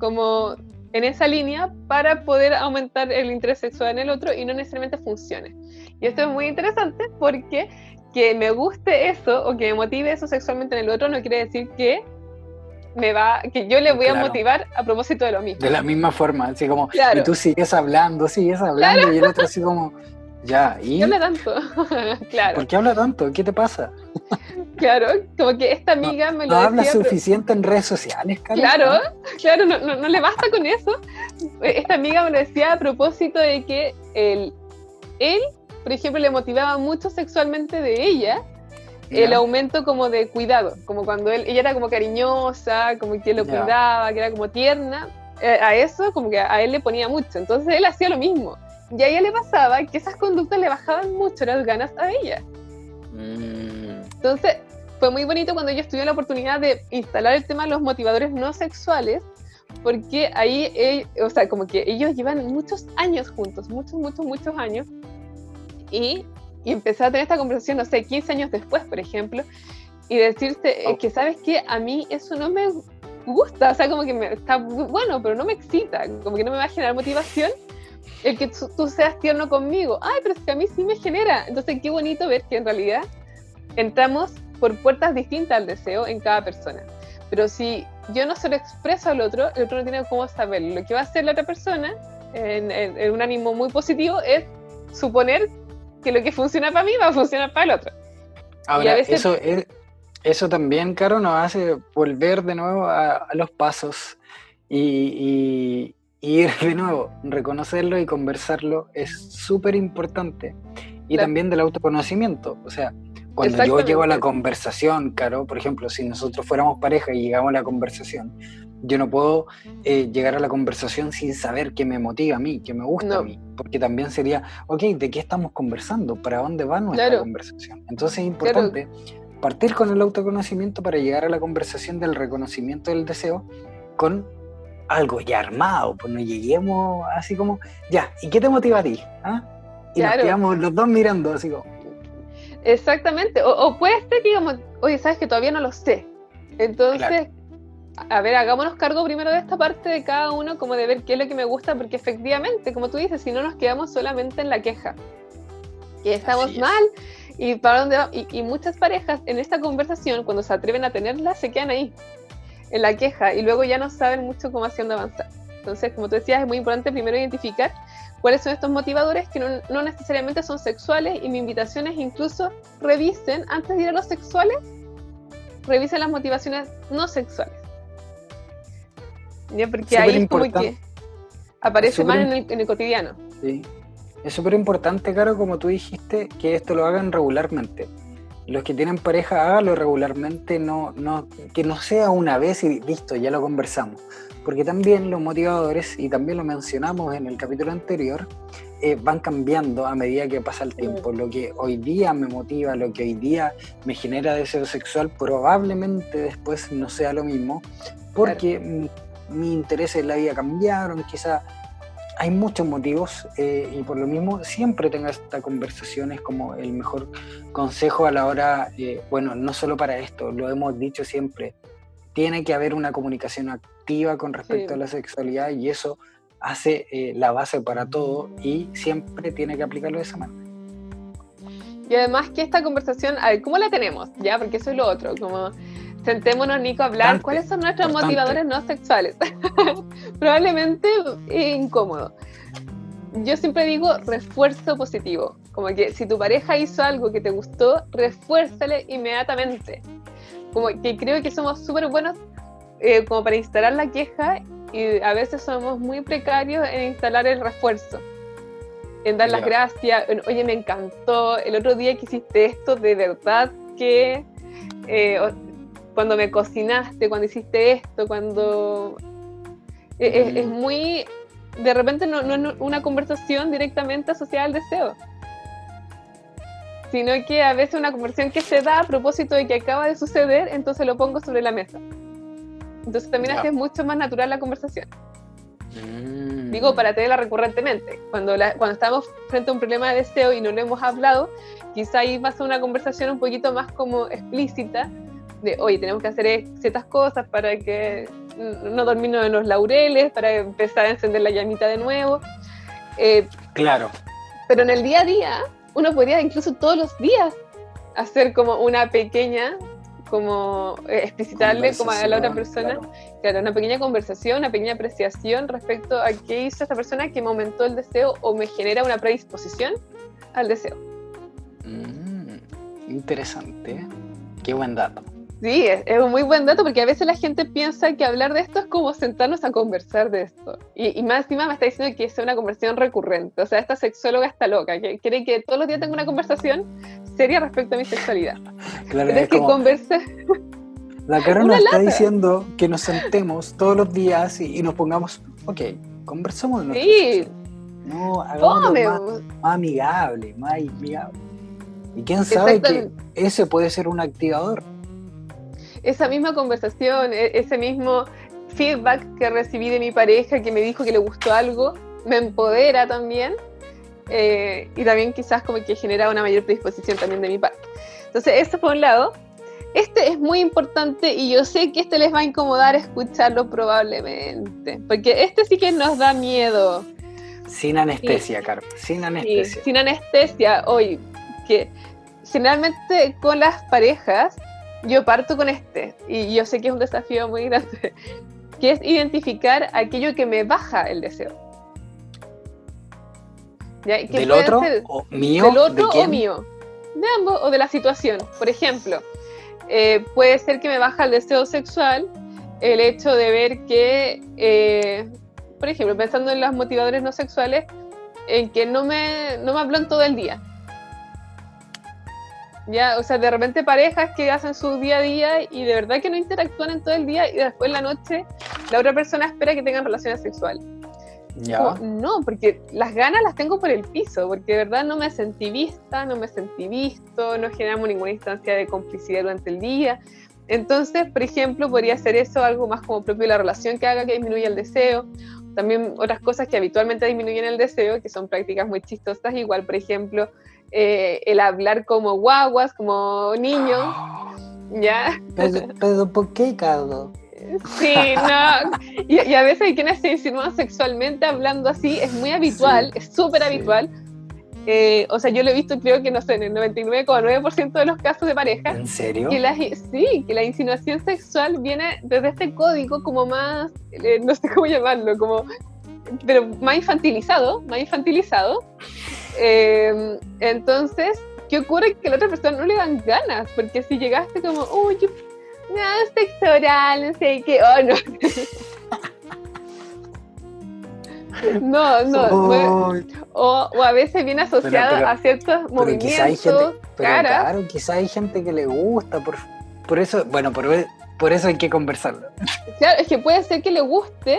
como en esa línea para poder aumentar el interés sexual en el otro y no necesariamente funcione. Y esto es muy interesante porque que me guste eso o que me motive eso sexualmente en el otro no quiere decir que que yo le voy a motivar a propósito de lo mismo. De la misma forma, así como, y tú sigues hablando, claro. Y el otro así como, ya, ¿y? ¿Qué habla tanto? Claro. ¿Por qué habla tanto? ¿Qué te pasa? Claro, como que esta amiga me lo decía. No habla suficiente en redes sociales, Carlos. Claro, no le basta con eso. Esta amiga me lo decía a propósito de que él, por ejemplo, le motivaba mucho sexualmente de ella, el ¿Ya? aumento como de cuidado, como cuando ella era como cariñosa, como que lo Ya. cuidaba, que era como tierna, a eso como que a él le ponía mucho, entonces él hacía lo mismo. Y a ella le pasaba que esas conductas le bajaban mucho las ganas a ella. Entonces fue muy bonito cuando ellos tuvieron la oportunidad de instalar el tema de los motivadores no sexuales, porque ahí, o sea, como que ellos llevan muchos años juntos, muchos años, y empecé a tener esta conversación, no sé, 15 años después, por ejemplo, y decirte que, ¿sabes qué? A mí eso no me gusta, o sea, como que está bueno, pero no me excita, como que no me va a generar motivación el que tú seas tierno conmigo. Ay, pero es que a mí sí me genera. Entonces, qué bonito ver que en realidad entramos por puertas distintas al deseo en cada persona. Pero si yo no se lo expreso al otro, el otro no tiene cómo saberlo. Lo que va a hacer la otra persona, en un ánimo muy positivo, es suponer que lo que funciona para mí va a funcionar para el otro. Ahora, y a veces, eso también, Caro, nos hace volver de nuevo a los pasos y ir de nuevo, reconocerlo y conversarlo es súper importante. Y también del autoconocimiento. O sea, cuando yo llego a la conversación, Caro, por ejemplo, si nosotros fuéramos pareja y llegamos a la conversación, yo no puedo llegar a la conversación sin saber qué me motiva a mí, qué me gusta a mí, porque también sería, ok, ¿de qué estamos conversando? ¿Para dónde va nuestra conversación? Entonces es importante partir con el autoconocimiento para llegar a la conversación del reconocimiento del deseo con algo ya armado, pues no lleguemos así como, ya, ¿y qué te motiva a ti? ¿Ah? Y nos quedamos los dos mirando así como... Exactamente, o puede ser que digamos, oye, sabes que todavía no lo sé, entonces, a ver, hagámonos cargo primero de esta parte de cada uno, como de ver qué es lo que me gusta, porque efectivamente, como tú dices, si no nos quedamos solamente en la queja, que estamos mal, y para dónde va, y muchas parejas en esta conversación, cuando se atreven a tenerla, se quedan ahí, en la queja, y luego ya no saben mucho cómo haciendo avanzar. Entonces, como tú decías, es muy importante primero identificar cuáles son estos motivadores que no necesariamente son sexuales, y mi invitación es incluso revisen, antes de ir a los sexuales, revisen las motivaciones no sexuales. ¿Ya? Porque ahí es como que aparece más en el cotidiano. Sí. Es súper importante, Caro, como tú dijiste, que esto lo hagan regularmente. Los que tienen pareja, hágalo regularmente, que no sea una vez y listo, ya lo conversamos. Porque también los motivadores, y también lo mencionamos en el capítulo anterior, van cambiando a medida que pasa el tiempo. Lo que hoy día me motiva, lo que hoy día me genera deseo sexual, probablemente después no sea lo mismo, porque mis intereses en la vida cambiaron, quizá hay muchos motivos, y por lo mismo siempre tengo esta conversación, es como el mejor consejo a la hora, bueno, no solo para esto, lo hemos dicho siempre, tiene que haber una comunicación activa con respecto a la sexualidad, y eso hace la base para todo, y siempre tiene que aplicarlo de esa manera. Y además que esta conversación, a ver, ¿cómo la tenemos? ¿Ya? Porque eso es lo otro, como sentémonos, Nico, a hablar cuáles son nuestros motivadores no sexuales. Probablemente incómodo. Yo siempre digo refuerzo positivo, como que si tu pareja hizo algo que te gustó, refuérzale inmediatamente. Como que creo que somos súper buenos como para instalar la queja, y a veces somos muy precarios en instalar el refuerzo, en dar las gracias, oye, me encantó, el otro día que hiciste esto, de verdad que cuando me cocinaste, cuando hiciste esto, cuando... es muy... De repente no es una conversación directamente asociada al deseo, sino que a veces una conversación que se da a propósito de que acaba de suceder, entonces lo pongo sobre la mesa. Entonces también hace mucho más natural la conversación. Digo, para tenerla recurrentemente. Cuando estamos frente a un problema de deseo y no lo hemos hablado, quizá ahí va a ser una conversación un poquito más como explícita, de, oye, tenemos que hacer ciertas cosas para que no dormirnos en los laureles, para empezar a encender la llamita de nuevo. Claro. Pero en el día a día, uno podría incluso todos los días hacer como una pequeña, como explicitarle como a la otra persona, claro, una pequeña conversación, una pequeña apreciación respecto a qué hizo esta persona que me aumentó el deseo o me genera una predisposición al deseo. Interesante, qué buen dato. Sí, es un muy buen dato, porque a veces la gente piensa que hablar de esto es como sentarnos a conversar de esto. Y más encima me está diciendo que es una conversación recurrente. O sea, esta sexóloga está loca, que quiere que todos los días tenga una conversación seria respecto a mi sexualidad. Claro, Tienes es que como, conversar. la Caro Una nos está lata. diciendo que nos sentemos todos los días y nos pongamos, ok, conversamos de nuestra Sí, sexualidad. No, hagámoslo fome. más amigable, más amigable. Y quién sabe que Exactamente. ese puede ser un activador. Esa misma conversación, ese mismo feedback que recibí de mi pareja que me dijo que le gustó algo, me empodera también. Y también quizás como que genera una mayor predisposición también de mi parte. Entonces, eso por un lado. Este es muy importante y yo sé que este les va a incomodar escucharlo probablemente, porque este sí que nos da miedo. Sin Y, anestesia, Caro, sin y anestesia. sin anestesia, hoy, que generalmente con las parejas, yo parto con este, y yo sé que es un desafío muy grande, que es identificar aquello que me baja el deseo. ¿Ya? Que ¿Del puede otro? ser ¿O mío? del ¿De otro o quién? mío, de ambos o de la situación. Por ejemplo, puede ser que me baja el deseo sexual el hecho de ver que, por ejemplo, pensando en los motivadores no sexuales, en que no me hablan todo el día. Ya, o sea, de repente parejas que hacen su día a día y de verdad que no interactúan en todo el día y después en la noche la otra persona espera que tengan relaciones sexuales. Como, Ya. no, porque las ganas las tengo por el piso, porque de verdad no me sentí vista, no me sentí visto, no generamos ninguna instancia de complicidad durante el día. Entonces, por ejemplo, podría ser eso algo más como propio de la relación que haga que disminuya el deseo. También otras cosas que habitualmente disminuyen el deseo, que son prácticas muy chistosas, igual, por ejemplo, el hablar como guaguas, como niños, ¿ya? Pero ¿por qué, Carlos? Sí, no. Y a veces hay quienes se insinúan sexualmente hablando así, es muy habitual, Sí, es súper sí. habitual. O sea, yo lo he visto, creo que no sé, en el 99,9% de los casos de pareja, ¿En serio? que que la insinuación sexual viene desde este código como más, no sé cómo llamarlo, como, pero más infantilizado, más infantilizado. Entonces, ¿qué ocurre? Que a la otra persona no le dan ganas, porque si llegaste como, uy, no, sexo oral, no sé qué, oh, no. No, Oh, o a veces viene asociado a ciertos pero quizá hay gente, movimientos, pero caras. claro, quizá hay gente que le gusta, por eso, bueno, por eso hay que conversarlo. Claro, es que puede ser que le guste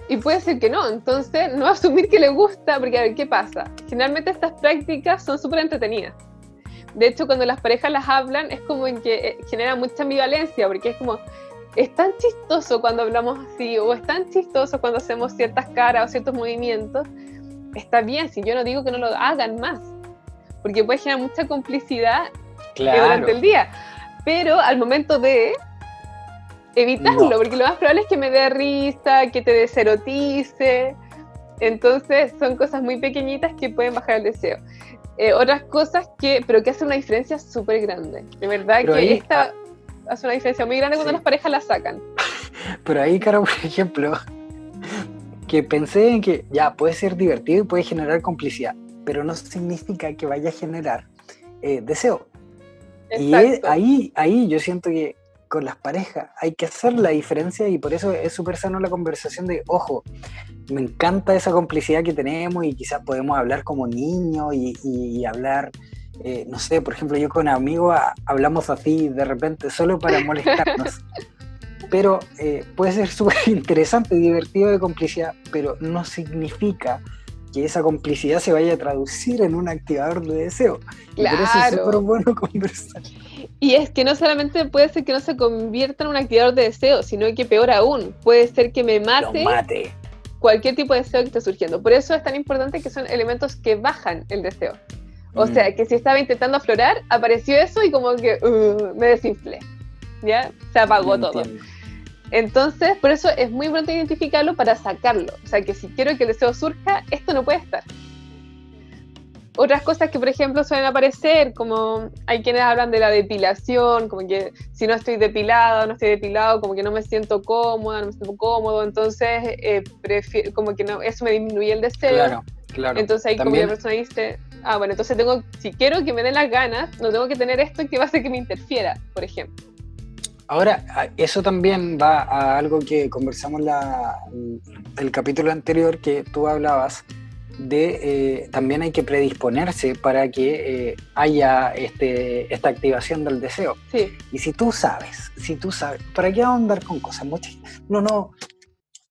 y puede ser que no. Entonces, no asumir que le gusta, porque a ver, ¿qué pasa? Generalmente estas prácticas son súper entretenidas. De hecho, cuando las parejas las hablan, es como en que genera mucha ambivalencia, porque es como, es tan chistoso cuando hablamos así, o es tan chistoso cuando hacemos ciertas caras o ciertos movimientos. Está bien, si yo no digo que no lo hagan más, porque puede generar mucha complicidad durante el Claro, día, pero al momento de evitarlo, no. porque lo más probable es que me dé risa, que te deserotice. Entonces son cosas muy pequeñitas que pueden bajar el deseo. Otras cosas pero que hacen una diferencia súper grande. De verdad Pero que ahí, esta hace una diferencia muy grande cuando sí. las parejas la sacan. Pero ahí, Caro, por ejemplo, que pensé en que ya puede ser divertido y puede generar complicidad, pero no significa que vaya a generar deseo. Y Exacto. ahí yo siento que con las parejas hay que hacer la diferencia y por eso es súper sano la conversación de, ojo, me encanta esa complicidad que tenemos y quizás podemos hablar como niños y hablar, no sé, por ejemplo, yo con amigos hablamos así de repente solo para molestarnos. Pero puede ser súper interesante y divertido de complicidad, pero no significa que esa complicidad se vaya a traducir en un activador de deseo. Y por eso es súper Claro. bueno conversar. Y es que no solamente puede ser que no se convierta en un activador de deseo, sino que peor aún, puede ser que me Lo mate mate. cualquier tipo de deseo que esté surgiendo. Por eso es tan importante que son elementos que bajan el deseo. O sea, que si estaba intentando aflorar, apareció eso y como que me desinflé. ¿Ya? Se apagó todo. Entiendo. Entonces, por eso es muy importante identificarlo para sacarlo. O sea, que si quiero que el deseo surja, esto no puede estar. Otras cosas que, por ejemplo, suelen aparecer, como hay quienes hablan de la depilación, como que si no estoy depilada o no estoy depilado, como que no me siento cómoda, no me siento cómodo, entonces como que no, eso me disminuye el deseo. Claro, claro. Entonces ahí También, como la persona dice, bueno, entonces si quiero que me den las ganas, no tengo que tener esto que va a hacer que me interfiera, por ejemplo. ahora, eso también va a algo que conversamos el capítulo anterior que tú hablabas, también hay que predisponerse para que haya esta activación del deseo. Sí. Y si tú sabes, ¿para qué andar con cosas? No,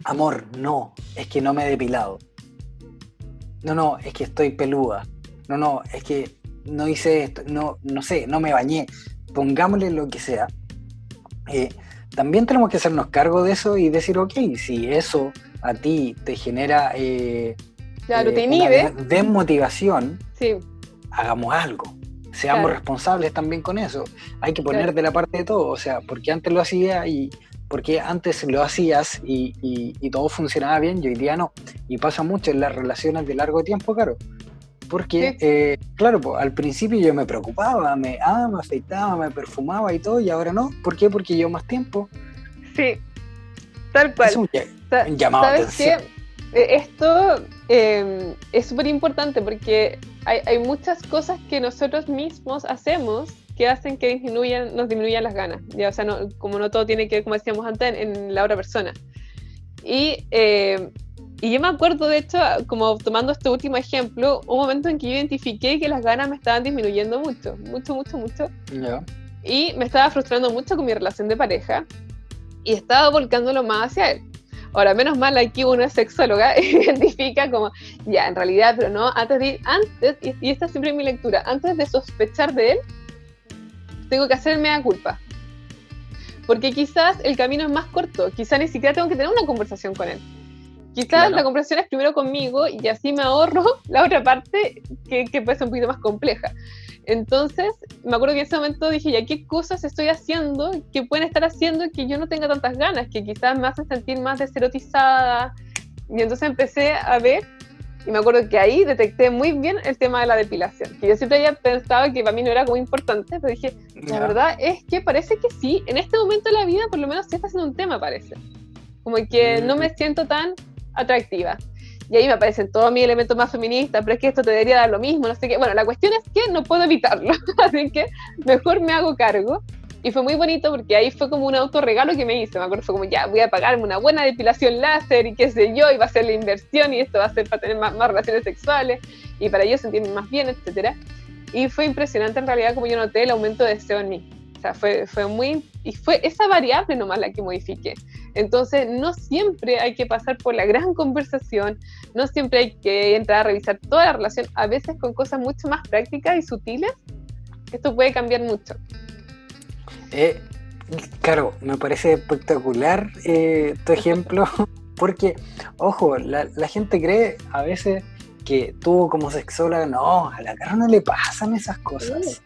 amor, no, es que no me he depilado. No, es que estoy peluda. No, es que no hice esto, no sé, no me bañé. Pongámosle lo que sea. También tenemos que hacernos cargo de eso y decir, ok, si eso a ti te genera claro, te inhibe. una desmotivación, sí. Hagamos algo. Seamos responsables también con eso. Hay que poner de la parte de todo. O sea, porque antes lo hacía porque antes lo hacías y todo funcionaba bien y hoy día no. Y pasa mucho en las relaciones de largo tiempo, claro. Porque, claro, pues, al principio yo me preocupaba, me afeitaba, me perfumaba y todo, y ahora no. ¿Por qué? Porque llevo más tiempo. Sí, tal cual. Es un llamado a atención. Esto es súper importante porque hay muchas cosas que nosotros mismos hacemos que hacen que nos disminuyan las ganas. ¿Ya? O sea, como no todo tiene que ver, como decíamos antes, en la otra persona. Y yo me acuerdo, de hecho, como tomando este último ejemplo, un momento en que yo identifiqué que las ganas me estaban disminuyendo mucho. Yeah. Y me estaba frustrando mucho con mi relación de pareja y estaba volcándolo más hacia él. Ahora, menos mal, aquí uno es sexóloga y identifica como, ya, en realidad, pero no, y esta siempre es mi lectura, antes de sospechar de él, tengo que hacerme a culpa. Porque quizás el camino es más corto, quizás ni siquiera tengo que tener una conversación con él. Quizás la conversación es primero conmigo y así me ahorro la otra parte que puede ser un poquito más compleja. Entonces, me acuerdo que en ese momento dije, ya, ¿qué cosas estoy haciendo que pueden estar haciendo que yo no tenga tantas ganas? Que quizás me hacen sentir más deserotizada. Y entonces empecé a ver, y me acuerdo que ahí detecté muy bien el tema de la depilación. Que yo siempre había pensado que para mí no era como importante, pero dije, la verdad es que parece que sí, en este momento de la vida por lo menos sí está siendo un tema, parece. Como que no me siento tan atractiva. Y ahí me aparecen todos mis elementos más feministas, pero es que esto te debería dar lo mismo, no sé qué. Bueno, la cuestión es que no puedo evitarlo, así que mejor me hago cargo. Y fue muy bonito porque ahí fue como un autorregalo que me hice. Me acuerdo, fue como, ya, voy a pagarme una buena depilación láser y qué sé yo, y va a ser la inversión y esto va a ser para tener más relaciones sexuales y para yo sentirme más bien, etcétera. Y fue impresionante en realidad como yo noté el aumento de deseo en mí. O sea, fue esa variable nomás la que modifiqué. Entonces, no siempre hay que pasar por la gran conversación, no siempre hay que entrar a revisar toda la relación, a veces con cosas mucho más prácticas y sutiles, esto puede cambiar mucho. Claro, me parece espectacular tu ejemplo, porque, ojo, la gente cree a veces que tú como sexóloga, no, a la cara no le pasan esas cosas.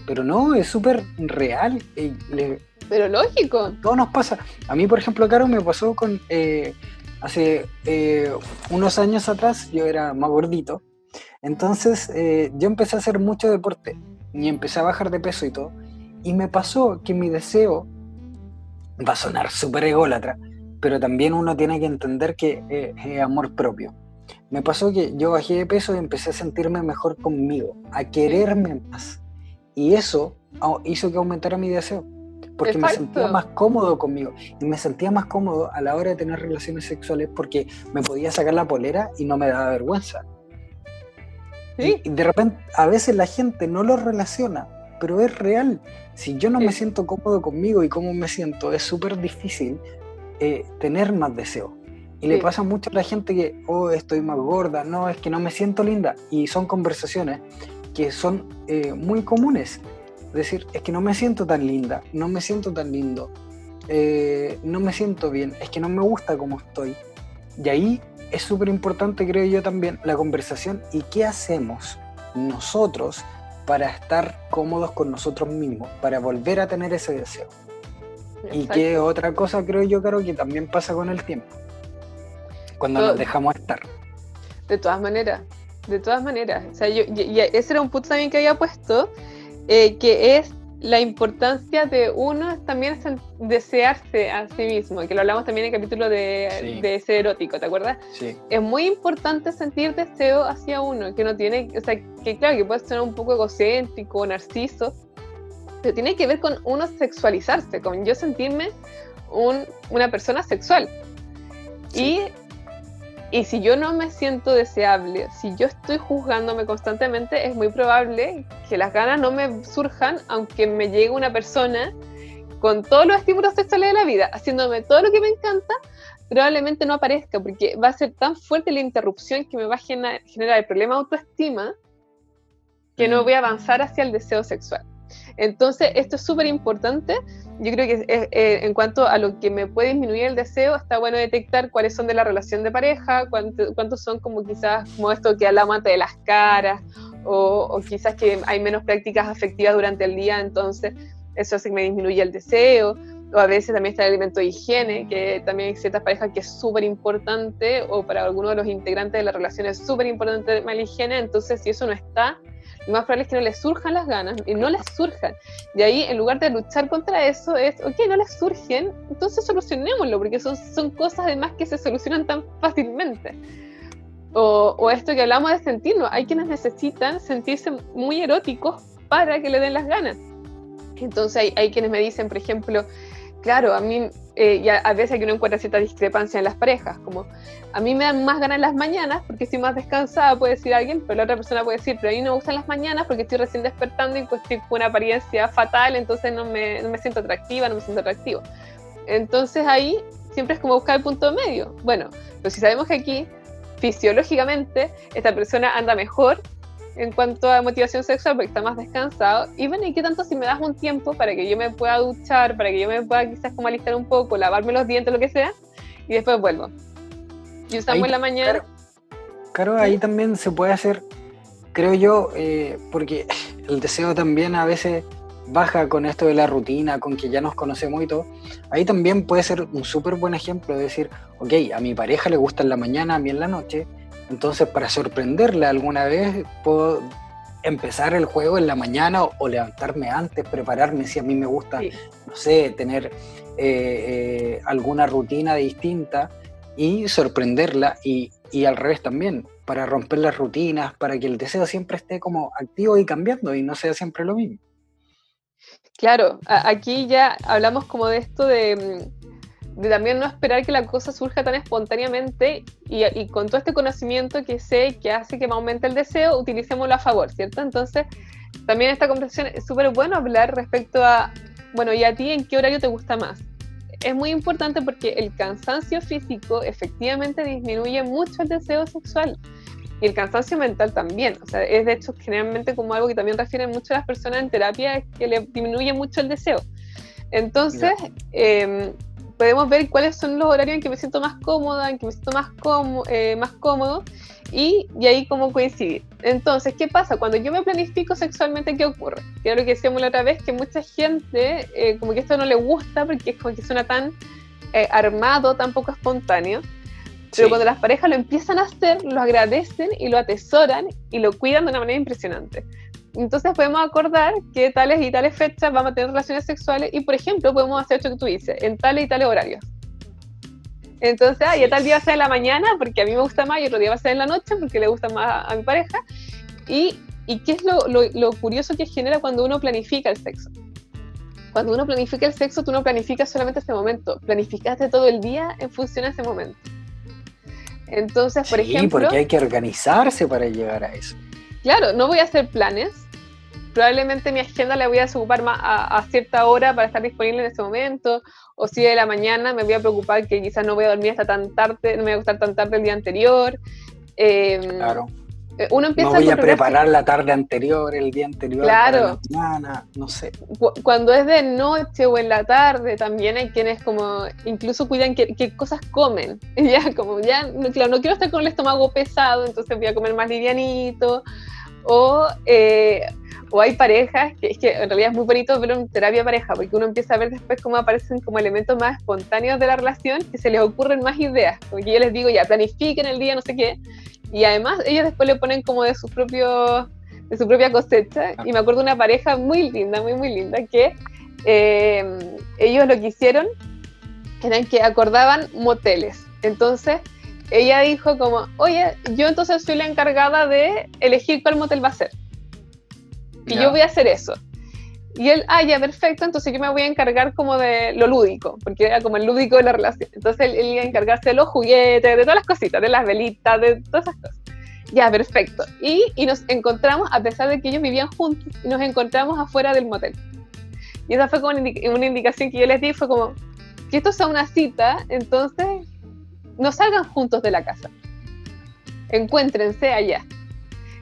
Pero no, es súper real. Pero lógico. Todo nos pasa. A mí, por ejemplo, Caro, me pasó con... hace unos años atrás, yo era más gordito. Entonces, yo empecé a hacer mucho deporte. Y empecé a bajar de peso y todo. Y me pasó que mi deseo... Va a sonar súper ególatra. Pero también uno tiene que entender que es amor propio. Me pasó que yo bajé de peso y empecé a sentirme mejor conmigo. A quererme más. Y eso hizo que aumentara mi deseo, porque me sentía más cómodo conmigo, y me sentía más cómodo a la hora de tener relaciones sexuales porque me podía sacar la polera y no me daba vergüenza. ¿Sí? Y de repente, a veces la gente no lo relaciona, pero es real. Si yo no me siento cómodo conmigo y cómo me siento, es súper difícil tener más deseo. Y le pasa mucho a la gente que, estoy más gorda, no, es que no me siento linda, y son conversaciones que son muy comunes. Es decir, es que no me siento tan linda, no me siento tan lindo, no me siento bien, es que no me gusta como estoy. Y ahí es súper importante, creo yo también, la conversación y qué hacemos nosotros para estar cómodos con nosotros mismos, para volver a tener ese deseo. Exacto. Y que otra cosa, creo yo, Caro, que también pasa con el tiempo, cuando nos dejamos estar. De todas maneras. O sea, y ese era un punto también que había puesto, que es la importancia de uno también desearse a sí mismo, que lo hablamos también en el capítulo de ser erótico, ¿te acuerdas? Sí. Es muy importante sentir deseo hacia uno, que no tiene, o sea, que claro, que puede ser un poco egocéntrico, narciso, pero tiene que ver con uno sexualizarse, con yo sentirme una persona sexual. Sí. Y si yo no me siento deseable, si yo estoy juzgándome constantemente, es muy probable que las ganas no me surjan, aunque me llegue una persona con todos los estímulos sexuales de la vida, haciéndome todo lo que me encanta, probablemente no aparezca, porque va a ser tan fuerte la interrupción que me va a generar el problema de autoestima que no voy a avanzar hacia el deseo sexual. Entonces, esto es súper importante. Yo creo que en cuanto a lo que me puede disminuir el deseo, está bueno detectar cuáles son de la relación de pareja, cuántos son como quizás como esto que hablamos antes de las caras, o quizás que hay menos prácticas afectivas durante el día, entonces eso hace que me disminuya el deseo. O a veces también está el elemento de higiene, que también hay ciertas parejas que es súper importante, o para algunos de los integrantes de la relación es súper importante la higiene. Entonces, si eso no está, lo más probable es que no les surjan las ganas, y no les surjan. Y ahí, en lugar de luchar contra eso, es, ok, no les surgen, entonces solucionémoslo, porque son cosas además que se solucionan tan fácilmente. O esto que hablamos de sentirnos, hay quienes necesitan sentirse muy eróticos para que le den las ganas. Entonces hay quienes me dicen, por ejemplo, claro, a mí, ya a veces que uno encuentra cierta discrepancia en las parejas, como a mí me dan más ganas en las mañanas porque estoy más descansada, puede decir alguien, pero la otra persona puede decir, pero a mí no me gustan las mañanas porque estoy recién despertando y estoy con una apariencia fatal, entonces no me siento atractiva, no me siento atractivo. Entonces ahí siempre es como buscar el punto medio. Bueno, pero si sabemos que aquí, fisiológicamente, esta persona anda mejor en cuanto a motivación sexual porque está más descansado, y bueno, ¿y qué tanto si me das un tiempo para que yo me pueda duchar, para que yo me pueda quizás como alistar un poco, lavarme los dientes, lo que sea, y después vuelvo? Y usamos ahí, en la mañana. Claro, ahí también se puede hacer, creo yo, porque el deseo también a veces baja con esto de la rutina, con que ya nos conocemos y todo. Ahí también puede ser un súper buen ejemplo de decir, ok, a mi pareja le gusta en la mañana, a mí en la noche. Entonces, para sorprenderle alguna vez, puedo empezar el juego en la mañana o levantarme antes, prepararme si a mí me gusta, sí, no sé, tener alguna rutina distinta y sorprenderla y al revés también, para romper las rutinas, para que el deseo siempre esté como activo y cambiando y no sea siempre lo mismo. Claro, aquí ya hablamos como de esto de también no esperar que la cosa surja tan espontáneamente y con todo este conocimiento que sé que hace que me aumente el deseo, utilicémoslo a favor, ¿cierto? Entonces, también esta conversación es súper bueno hablar respecto a, bueno, ¿y a ti en qué horario te gusta más? Es muy importante porque el cansancio físico efectivamente disminuye mucho el deseo sexual y el cansancio mental también, o sea, es de hecho generalmente como algo que también refieren mucho a las personas en terapia, que le disminuye mucho el deseo. Entonces, podemos ver cuáles son los horarios en que me siento más cómoda, en que me siento más cómodo, y ahí cómo coincidir. Entonces, ¿qué pasa? Cuando yo me planifico sexualmente, ¿qué ocurre? Que era lo que decíamos la otra vez, que mucha gente, como que esto no le gusta porque es como que suena tan armado, tan poco espontáneo, pero cuando las parejas lo empiezan a hacer, lo agradecen y lo atesoran y lo cuidan de una manera impresionante. Entonces podemos acordar que tales y tales fechas vamos a tener relaciones sexuales y, por ejemplo, podemos hacer esto que tú dices, en tales y tales horarios. Entonces, ya tal día va a ser en la mañana porque a mí me gusta más y otro día va a ser en la noche porque le gusta más a mi pareja. ¿Y qué es lo curioso que genera cuando uno planifica el sexo? Cuando uno planifica el sexo, tú no planificas solamente ese momento, planificaste todo el día en función a ese momento. Entonces, por ejemplo... Sí, porque hay que organizarse para llegar a eso. Claro, no voy a hacer planes. Probablemente mi agenda la voy a desocupar más a cierta hora para estar disponible en ese momento, o si de la mañana me voy a preocupar que quizás no voy a dormir hasta tan tarde, no me voy a acostar tan tarde el día anterior. Claro. Uno empieza no voy a preparar la tarde anterior, el día anterior, claro, para la mañana, no sé. Cuando es de noche o en la tarde, también hay quienes como incluso cuidan qué cosas comen. Ya, como ya, claro, no quiero estar con el estómago pesado, entonces voy a comer más livianito. O hay parejas que es que en realidad es muy bonito verlo en terapia pareja, porque uno empieza a ver después cómo aparecen como elementos más espontáneos de la relación, que se les ocurren más ideas, porque yo les digo ya planifiquen el día, no sé qué, y además ellos después le ponen como de su propia cosecha. Y me acuerdo de una pareja muy linda, muy linda, que ellos lo que hicieron eran que acordaban moteles. Entonces ella dijo como, oye, yo entonces soy la encargada de elegir cuál motel va a ser. Y yo voy a hacer eso. Y él, ya, perfecto, entonces yo me voy a encargar como de lo lúdico, porque era como el lúdico de la relación. Entonces él iba a encargarse de los juguetes, de todas las cositas, de las velitas, de todas esas cosas. Ya, perfecto. Y nos encontramos, a pesar de que ellos vivían juntos, nos encontramos afuera del motel. Y esa fue como una indicación que yo les di, fue como, que esto sea una cita, entonces no salgan juntos de la casa. Encuéntrense allá.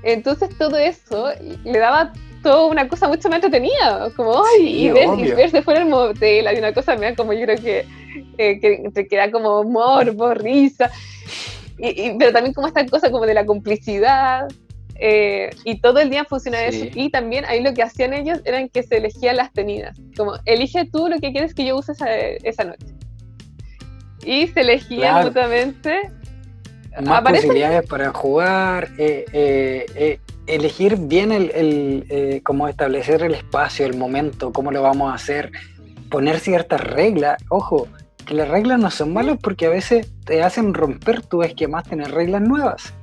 Entonces todo eso le daba toda una cosa mucho más entretenida, como, y verse fuera del motel, hay una cosa mía como yo creo que te queda como morbo, risa, pero también como esta cosa como de la complicidad, y todo el día funciona eso, y también ahí lo que hacían ellos eran que se elegían las tenidas, como, elige tú lo que quieres que yo use esa noche, y se elegían mutuamente. Más posibilidades para jugar, elegir bien cómo establecer el espacio, el momento, cómo lo vamos a hacer, poner ciertas reglas. Ojo, que las reglas no son malas porque a veces te hacen romper tu esquema, tener reglas nuevas.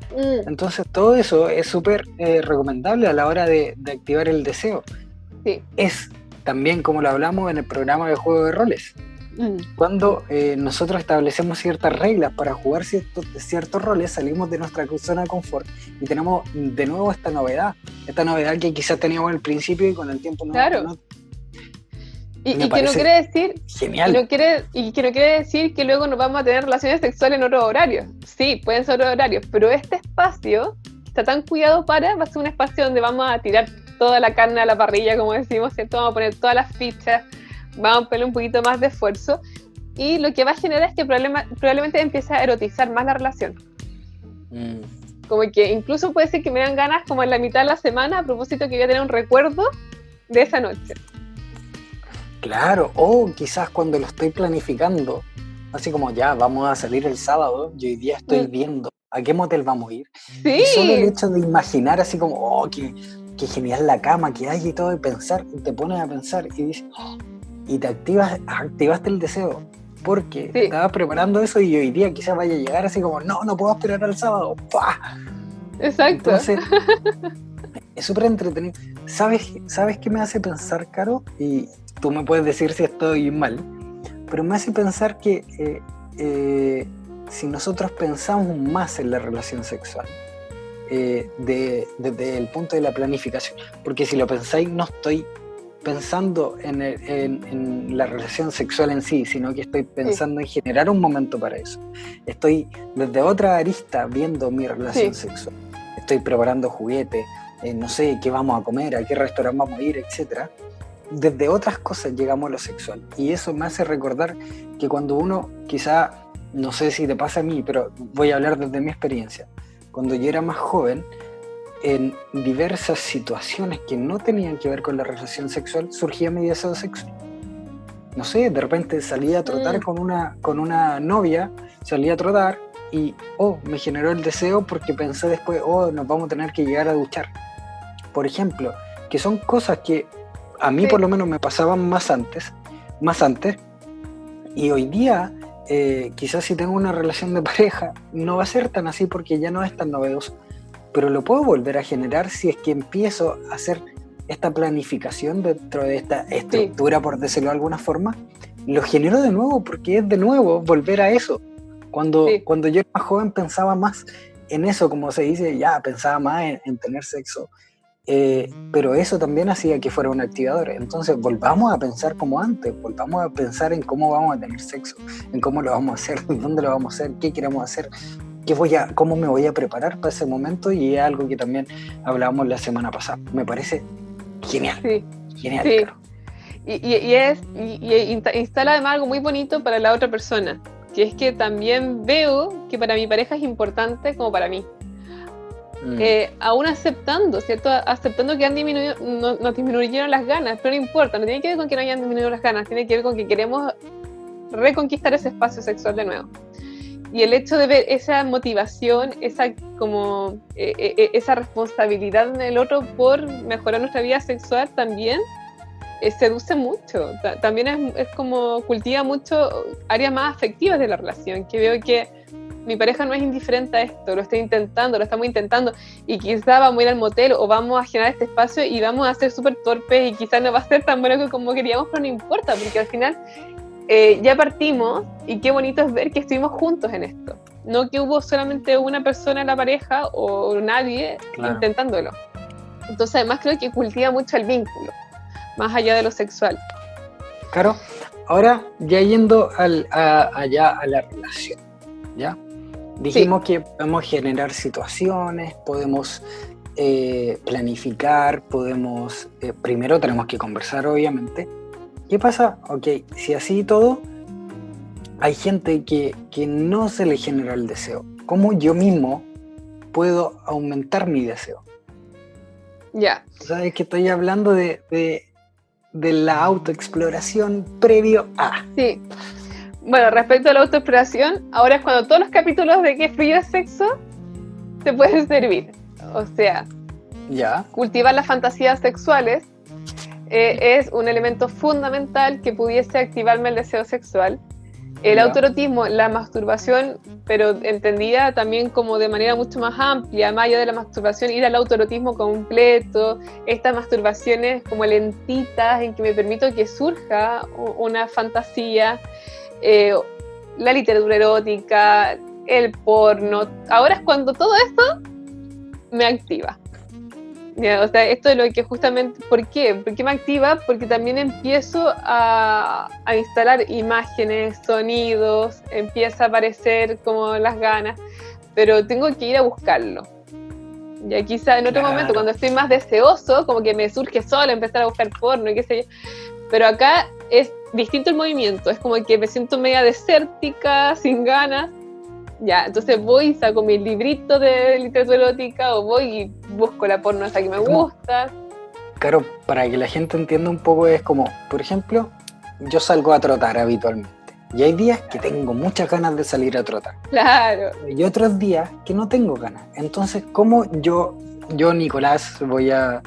Entonces todo eso es súper recomendable a la hora de activar el deseo. Sí. Es también como lo hablamos en el programa de juego de roles. Cuando nosotros establecemos ciertas reglas para jugar ciertos roles, salimos de nuestra zona de confort y tenemos de nuevo esta novedad que quizás teníamos al principio y con el tiempo no. Claro. No, y que no quiere decir genial. Y que no quiere decir que luego nos vamos a tener relaciones sexuales en otros horarios. Sí, pueden ser otros horarios, pero este espacio está tan cuidado va a ser un espacio donde vamos a tirar toda la carne a la parrilla, como decimos, ¿cierto? Vamos a poner todas las fichas, vamos a ponerle un poquito más de esfuerzo, y lo que va a generar es que probablemente empiece a erotizar más la relación. Como que incluso puede ser que me dan ganas como en la mitad de la semana, a propósito que voy a tener un recuerdo de esa noche. Claro, o quizás cuando lo estoy planificando, así como ya, vamos a salir el sábado, yo hoy día estoy viendo a qué motel vamos a ir. Sí. Y solo el hecho de imaginar así como, qué genial la cama que hay y todo, y pensar, y te pones a pensar y dices, y te activaste el deseo, porque estabas preparando eso y hoy día quizás vaya a llegar así como, no puedo esperar al sábado. ¡Pah! Exacto. Entonces, es súper entretenido. ¿Sabes qué me hace pensar, Caro? Y tú me puedes decir si estoy mal, pero me hace pensar que si nosotros pensamos más en la relación sexual, desde el punto de la planificación, porque si lo pensáis, no estoy pensando en la relación sexual en sí, sino que estoy pensando en generar un momento para eso. Estoy desde otra arista viendo mi relación sexual. Estoy preparando juguetes, no sé qué vamos a comer, a qué restaurante vamos a ir, etc. Desde otras cosas llegamos a lo sexual. Y eso me hace recordar que cuando uno, quizá, no sé si te pasa a mí, pero voy a hablar desde mi experiencia. Cuando yo era más joven, en diversas situaciones que no tenían que ver con la relación sexual, surgía mi deseo sexual. No sé, de repente salía a trotar con una novia, salía a trotar y me generó el deseo porque pensé después, nos vamos a tener que llegar a duchar. Por ejemplo, que son cosas que a mí por lo menos me pasaban más antes, y hoy día quizás si tengo una relación de pareja no va a ser tan así porque ya no es tan novedoso, pero lo puedo volver a generar si es que empiezo a hacer esta planificación dentro de esta estructura, por decirlo de alguna forma. Lo genero de nuevo porque es de nuevo volver a eso. Cuando yo era más joven pensaba más en eso, como se dice, pensaba más en tener sexo, pero eso también hacía que fuera un activador. Entonces volvamos a pensar como antes, volvamos a pensar en cómo vamos a tener sexo, en cómo lo vamos a hacer, dónde lo vamos a hacer, qué queremos hacer, cómo me voy a preparar para ese momento, y es algo que también hablábamos la semana pasada. Me parece genial, genial. Sí. Claro. Y instala además algo muy bonito para la otra persona, que es que también veo que para mi pareja es importante como para mí. Aún aceptando, ¿cierto? Aceptando que nos disminuyeron las ganas, pero no importa, no tiene que ver con que no hayan disminuido las ganas, tiene que ver con que queremos reconquistar ese espacio sexual de nuevo. Y el hecho de ver esa motivación, esa responsabilidad en el otro por mejorar nuestra vida sexual también seduce mucho. También es como cultiva mucho áreas más afectivas de la relación, que veo que mi pareja no es indiferente a esto, lo estamos intentando, y quizá vamos a ir al motel o vamos a generar este espacio y vamos a ser súper torpes y quizás no va a ser tan bueno como queríamos, pero no importa, porque al final ya partimos y qué bonito es ver que estuvimos juntos en esto, no que hubo solamente una persona en la pareja o nadie intentándolo. Entonces además creo que cultiva mucho el vínculo, más allá de lo sexual. Claro, ahora ya yendo allá a la relación, ¿ya? Dijimos que podemos generar situaciones, podemos planificar, podemos... primero tenemos que conversar, obviamente. ¿Qué pasa? Ok, si así todo, hay gente que no se le genera el deseo. ¿Cómo yo mismo puedo aumentar mi deseo? Ya. ¿Sabes que estoy hablando de la autoexploración previo a? Sí. Bueno, respecto a la autoexploración, ahora es cuando todos los capítulos de Qué frío es sexo te pueden servir. O sea, cultivar las fantasías sexuales es un elemento fundamental que pudiese activarme el deseo sexual. El autoerotismo, la masturbación, pero entendida también como de manera mucho más amplia, más allá de la masturbación, ir al autoerotismo completo, estas masturbaciones como lentitas en que me permito que surja una fantasía, la literatura erótica, el porno. Ahora es cuando todo esto me activa. O sea, esto es lo que justamente... ¿Por qué? ¿Por qué me activa? Porque también empiezo a instalar imágenes, sonidos, empieza a aparecer como las ganas, pero tengo que ir a buscarlo. Ya quizá en otro momento, cuando estoy más deseoso, como que me surge solo empezar a buscar porno y qué sé yo. Pero acá es distinto el movimiento, es como que me siento media desértica, sin ganas. Ya, entonces voy y saco mi librito de literatura erótica o voy y busco la porno esa que me gusta. Claro, para que la gente entienda un poco es como, por ejemplo, yo salgo a trotar habitualmente y hay días que tengo muchas ganas de salir a trotar. Claro. Y otros días que no tengo ganas. Entonces, ¿cómo yo Nicolás, voy a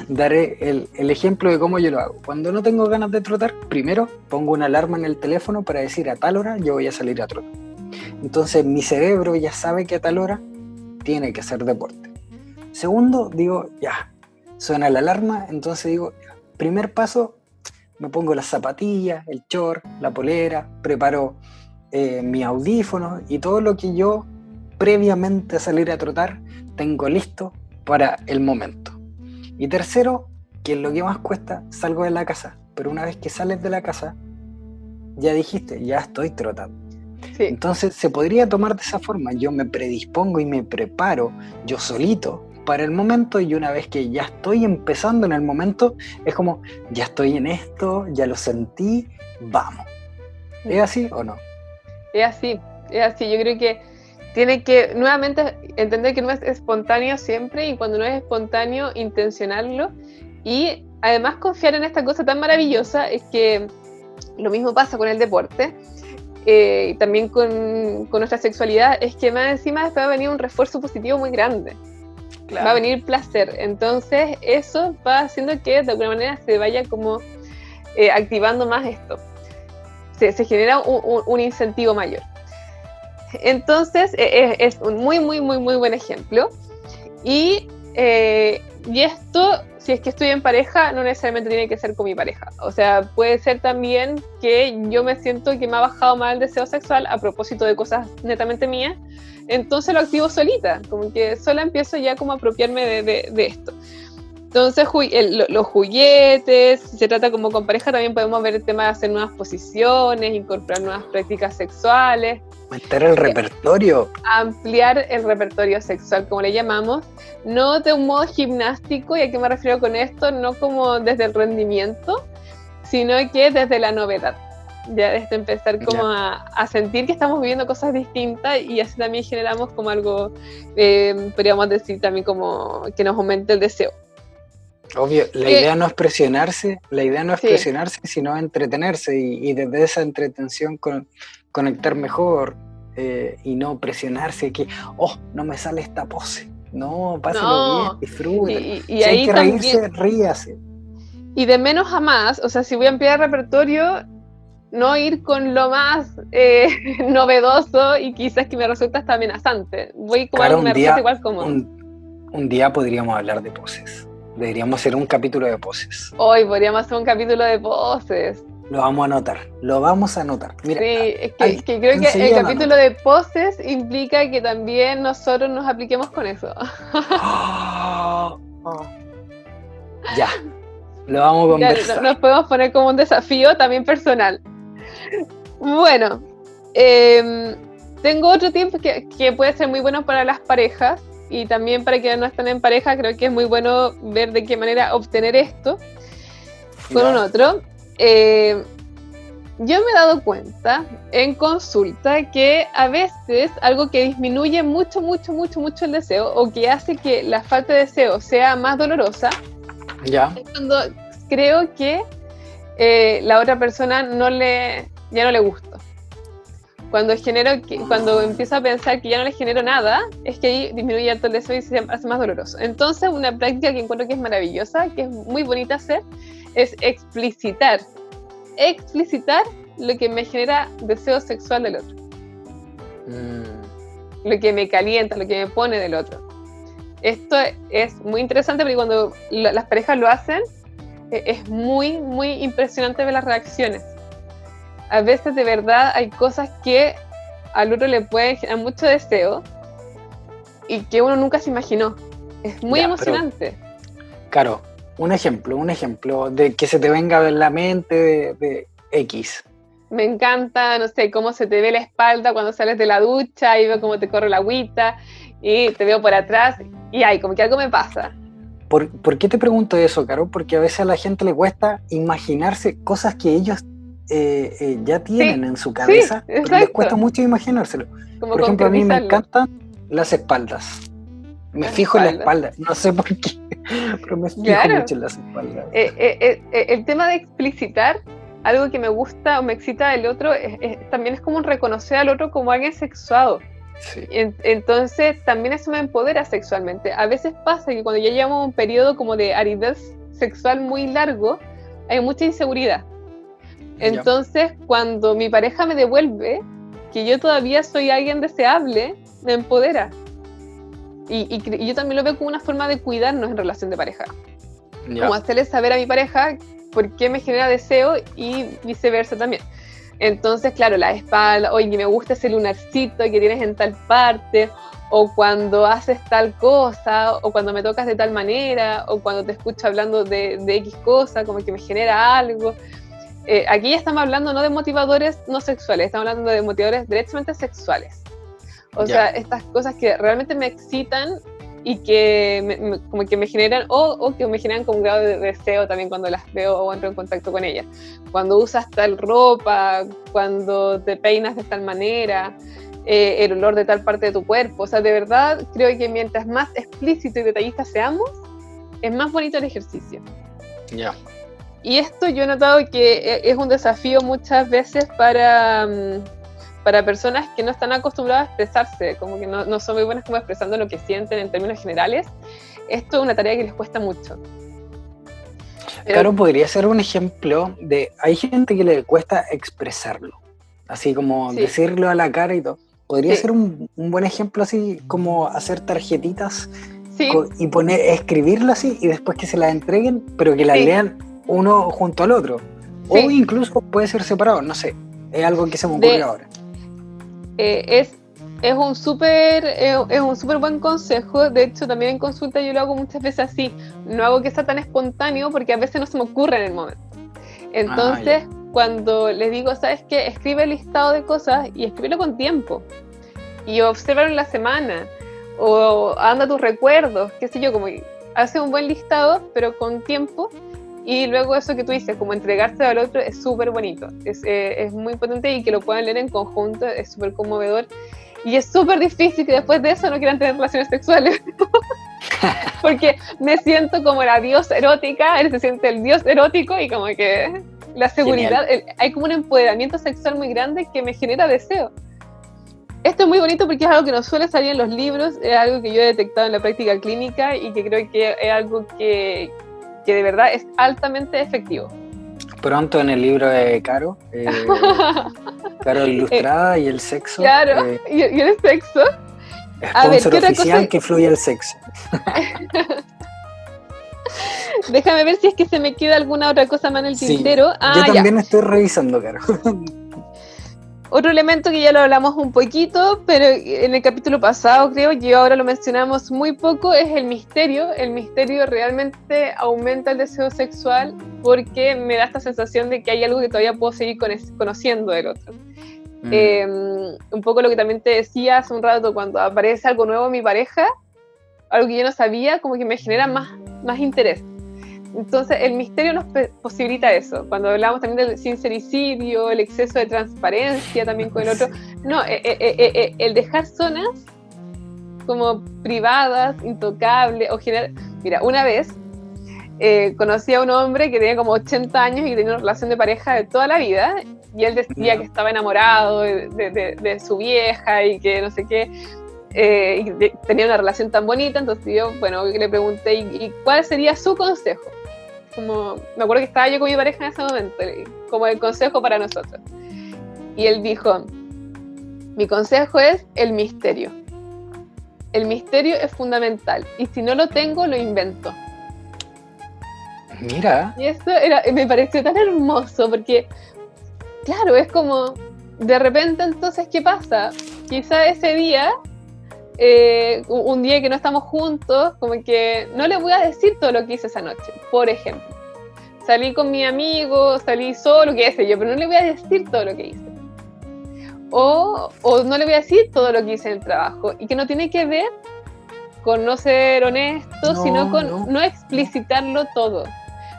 dar el ejemplo de cómo yo lo hago? Cuando no tengo ganas de trotar, primero pongo una alarma en el teléfono para decir a tal hora yo voy a salir a trotar. Entonces mi cerebro ya sabe que a tal hora tiene que hacer deporte. Segundo, digo, ya, suena la alarma, entonces digo, ya, primer paso, me pongo las zapatillas, el short, la polera, preparo mis audífonos y todo lo que yo previamente a salir a trotar tengo listo para el momento. Y tercero, que es lo que más cuesta, salgo de la casa, pero una vez que sales de la casa, ya dijiste, ya estoy trotando. Sí. Entonces se podría tomar de esa forma, yo me predispongo y me preparo yo solito para el momento y una vez que ya estoy empezando en el momento, es como, ya estoy en esto, ya lo sentí, vamos. ¿Es así o no? Es así, yo creo que tiene que nuevamente entender que no es espontáneo siempre y cuando no es espontáneo, intencionarlo y además confiar en esta cosa tan maravillosa es que lo mismo pasa con el deporte. Y también con nuestra sexualidad, es que más encima después va a venir un refuerzo positivo muy grande. Claro. Va a venir placer. Entonces eso va haciendo que de alguna manera se vaya como activando más esto. Se genera un incentivo mayor. Entonces es un muy buen ejemplo. Y esto, si es que estoy en pareja, no necesariamente tiene que ser con mi pareja. O sea, puede ser también que yo me siento que me ha bajado más el deseo sexual a propósito de cosas netamente mías, entonces lo activo solita, como que sola empiezo ya como a apropiarme de esto. Entonces los juguetes, si se trata como con pareja, también podemos ver el tema de hacer nuevas posiciones, incorporar nuevas prácticas sexuales. Aumentar el repertorio. Ampliar el repertorio sexual, como le llamamos, no de un modo gimnástico, y a qué me refiero con esto, no como desde el rendimiento, sino que desde la novedad, ya desde empezar como a sentir que estamos viviendo cosas distintas y así también generamos como algo, podríamos decir también como que nos aumente el deseo. Obvio, la idea no es presionarse, sino entretenerse y desde esa entretención conectar mejor y no presionarse que, no me sale esta pose. No, pásalo bien, disfrute. Y si ahí hay que también, reírse, ríase. Y de menos a más, o sea, si voy a ampliar el repertorio, no ir con lo más novedoso y quizás que me resulta hasta amenazante. Voy como Claro, algo que me resulta igual cómodo. un día podríamos hablar de poses. Deberíamos hacer un capítulo de poses. Hoy podríamos hacer un capítulo de poses. Lo vamos a anotar, lo vamos a anotar. Mira, Sí, es que creo que el capítulo de poses implica que también nosotros nos apliquemos con eso. Ya, lo vamos a conversar. Ya, nos podemos poner como un desafío también personal. Bueno, tengo otro tiempo que puede ser muy bueno para las parejas y también para quienes no están en pareja. Creo que es muy bueno ver de qué manera obtener esto con un otro. Yo me he dado cuenta en consulta que a veces algo que disminuye mucho el deseo o que hace que la falta de deseo sea más dolorosa es cuando creo que la otra persona ya no le gusta. Cuando empiezo a pensar que ya no le genero nada, es que ahí disminuye alto el deseo y se hace más doloroso. Entonces, una práctica que encuentro que es maravillosa, que es muy bonita hacer, es explicitar lo que me genera deseo sexual del otro. Lo que me calienta, lo que me pone del otro. Esto es muy interesante porque cuando las parejas lo hacen, es muy impresionante ver las reacciones. A veces de verdad hay cosas que al otro le pueden generar mucho deseo y que uno nunca se imaginó. Es muy emocionante. Claro, un ejemplo de que se te venga en la mente de X. Me encanta, no sé, cómo se te ve la espalda cuando sales de la ducha y veo cómo te corre la agüita y te veo por atrás y como que algo me pasa. ¿Por qué te pregunto eso, Caro? Porque a veces a la gente le cuesta imaginarse cosas que ellos ya tienen en su cabeza, pero les cuesta mucho imaginárselo. Como por ejemplo, a mí me encantan las espaldas. Me fijo en la espalda, no sé por qué, pero me fijo mucho en las espaldas. El tema de explicitar algo que me gusta o me excita del otro también es como un reconocer al otro como alguien sexuado. Sí. Entonces también eso me empodera sexualmente. A veces pasa que cuando ya llevamos un periodo como de aridez sexual muy largo, hay mucha inseguridad. Entonces cuando mi pareja me devuelve que yo todavía soy alguien deseable, me empodera. Y yo también lo veo como una forma de cuidarnos en relación de pareja. Como hacerle saber a mi pareja por qué me genera deseo y viceversa también. Entonces, claro, la espalda, oye, me gusta ese lunarcito que tienes en tal parte, o cuando haces tal cosa, o cuando me tocas de tal manera, o cuando te escucho hablando de X cosa, como que me genera algo. Aquí ya estamos hablando no de motivadores no sexuales, estamos hablando de motivadores directamente sexuales. O sea, estas cosas que realmente me excitan y que como que me generan, o que me generan como un grado de deseo también cuando las veo o entro en contacto con ellas. Cuando usas tal ropa, cuando te peinas de tal manera, el olor de tal parte de tu cuerpo. O sea, de verdad creo que mientras más explícito y detallista seamos, es más bonito el ejercicio. Y esto yo he notado que es un desafío muchas veces para personas que no están acostumbradas a expresarse, como que no son muy buenas como expresando lo que sienten en términos generales. Esto es una tarea que les cuesta mucho. Claro, podría ser un ejemplo de... Hay gente que le cuesta expresarlo, así como decirlo a la cara y todo. Podría ser un buen ejemplo así como hacer tarjetitas y escribirlo así y después que se las entreguen, pero que las lean uno junto al otro. O incluso puede ser separado, no sé. Es algo que se me ocurre ahora. Es un súper buen consejo. De hecho, también en consulta yo lo hago muchas veces así. No hago que sea tan espontáneo porque a veces no se me ocurre en el momento. Entonces, cuando les digo, ¿sabes qué? Escribe el listado de cosas y escríbelo con tiempo. Y obsérvalo en la semana. O anda tus recuerdos, qué sé yo, como hace un buen listado, pero con tiempo. Y luego eso que tú dices, como entregarse al otro, es súper bonito, es muy potente y que lo puedan leer en conjunto es súper conmovedor. Y es súper difícil que después de eso no quieran tener relaciones sexuales. Porque me siento como la diosa erótica, él se siente el dios erótico y como que la seguridad, hay como un empoderamiento sexual muy grande que me genera deseo. Esto es muy bonito porque es algo que no suele salir en los libros, es algo que yo he detectado en la práctica clínica y que creo que es algo que de verdad es altamente efectivo. Pronto en el libro de Caro, Caro Ilustrada y el sexo. Claro, y el sexo. A ver, Sponsor ¿qué otra oficial cosa? que fluye el sexo. Déjame ver si es que se me queda alguna otra cosa más en el Sí, tintero. yo Ya. también estoy revisando, Caro. Otro elemento que ya lo hablamos un poquito, pero en el capítulo pasado creo, y ahora lo mencionamos muy poco, es el misterio. El misterio realmente aumenta el deseo sexual porque me da esta sensación de que hay algo que todavía puedo seguir conociendo del otro. Un poco lo que también te decía hace un rato, cuando aparece algo nuevo en mi pareja, algo que yo no sabía, como que me genera más interés. Entonces el misterio nos posibilita eso. Cuando hablamos también del sincericidio, el exceso de transparencia también con el otro, no, el dejar zonas como privadas, intocables, o generar... Mira, una vez conocí a un hombre que tenía como 80 años y tenía una relación de pareja de toda la vida, y él decía que estaba enamorado de su vieja y que no sé qué, y tenía una relación tan bonita. Entonces yo, bueno, le pregunté, ¿y cuál sería su consejo? Como, me acuerdo que estaba yo con mi pareja en ese momento, como el consejo para nosotros. Y él dijo, mi consejo es el misterio. El misterio es fundamental, y si no lo tengo, lo invento. Mira. Y eso me pareció tan hermoso, porque, claro, es como, de repente entonces, ¿qué pasa? Quizá ese día, un día que no estamos juntos, como que no le voy a decir todo lo que hice esa noche, por ejemplo. Salí con mi amigo, salí solo, qué sé yo, pero no le voy a decir todo lo que hice. O no le voy a decir todo lo que hice en el trabajo, y que no tiene que ver con no ser honesto, sino con no explicitarlo todo.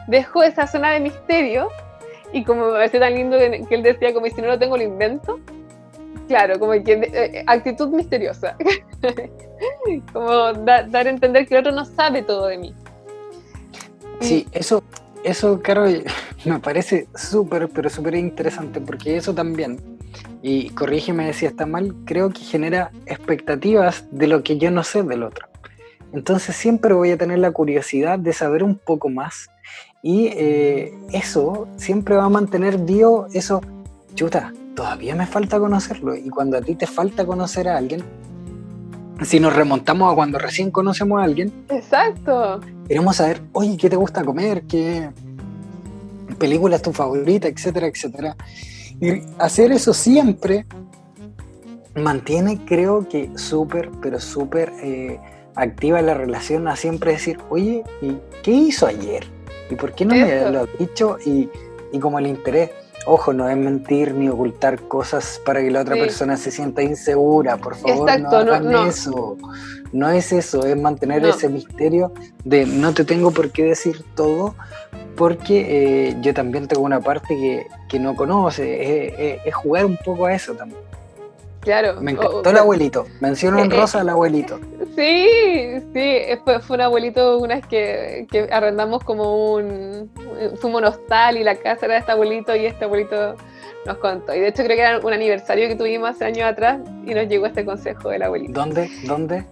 Dejo esa zona de misterio, y como me pareció tan lindo que él decía, como si no lo tengo, lo invento. Claro, como que actitud misteriosa. Como dar a entender que el otro no sabe todo de mí. Sí, eso, Caro, me parece súper, pero súper interesante, porque eso también, y corrígeme si está mal, creo que genera expectativas de lo que yo no sé del otro. Entonces siempre voy a tener la curiosidad de saber un poco más, y eso siempre va a mantener vivo eso, chuta, todavía me falta conocerlo. Y cuando a ti te falta conocer a alguien, si nos remontamos a cuando recién conocemos a alguien, exacto, queremos saber, oye, ¿qué te gusta comer? ¿Qué película es tu favorita? Etcétera, etcétera. Y hacer eso siempre mantiene, creo que súper, pero súper activa la relación, a siempre decir, oye, ¿y qué hizo ayer? ¿Y por qué no me lo ha dicho? Y como el interés, ojo, no es mentir ni ocultar cosas para que la otra persona se sienta insegura, por favor. Exacto, no hagan eso. No es eso, es mantener ese misterio de no te tengo por qué decir todo, porque yo también tengo una parte que no conoce, es jugar un poco a eso también. Claro. Me encantó el abuelito, menciono en rosa al abuelito. Sí, fue un abuelito una vez que arrendamos como fuimos un hostal y la casa era de este abuelito, y este abuelito nos contó. Y de hecho creo que era un aniversario que tuvimos hace años atrás y nos llegó este consejo del abuelito. ¿Dónde?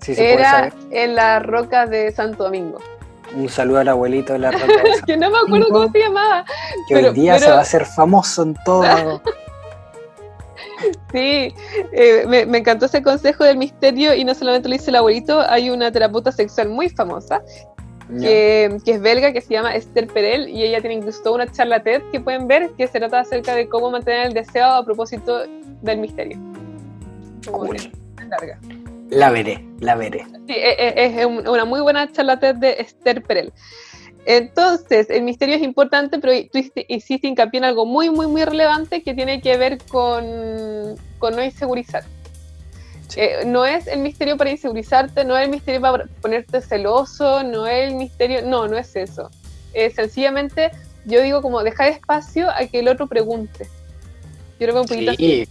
Si se puede saber. En las rocas de Santo Domingo. Un saludo al abuelito de la roca de Santo que no me acuerdo cómo se llamaba. Que hoy día se va a hacer famoso en todo. Sí, me encantó ese consejo del misterio, y no solamente lo dice el abuelito, hay una terapeuta sexual muy famosa que es belga, que se llama Esther Perel, y ella tiene incluso toda una charla TED que pueden ver, que se trata acerca de cómo mantener el deseo a propósito del misterio. Cool. Larga. La veré. Sí, es una muy buena charla TED de Esther Perel. Entonces, el misterio es importante, pero tú hiciste hincapié en algo muy, muy, muy relevante que tiene que ver con no insegurizar. Sí. No es el misterio para insegurizarte, no es el misterio para ponerte celoso, no es el misterio, no es eso. Sencillamente, yo digo como dejar espacio a que el otro pregunte. Yo lo veo un poquito así.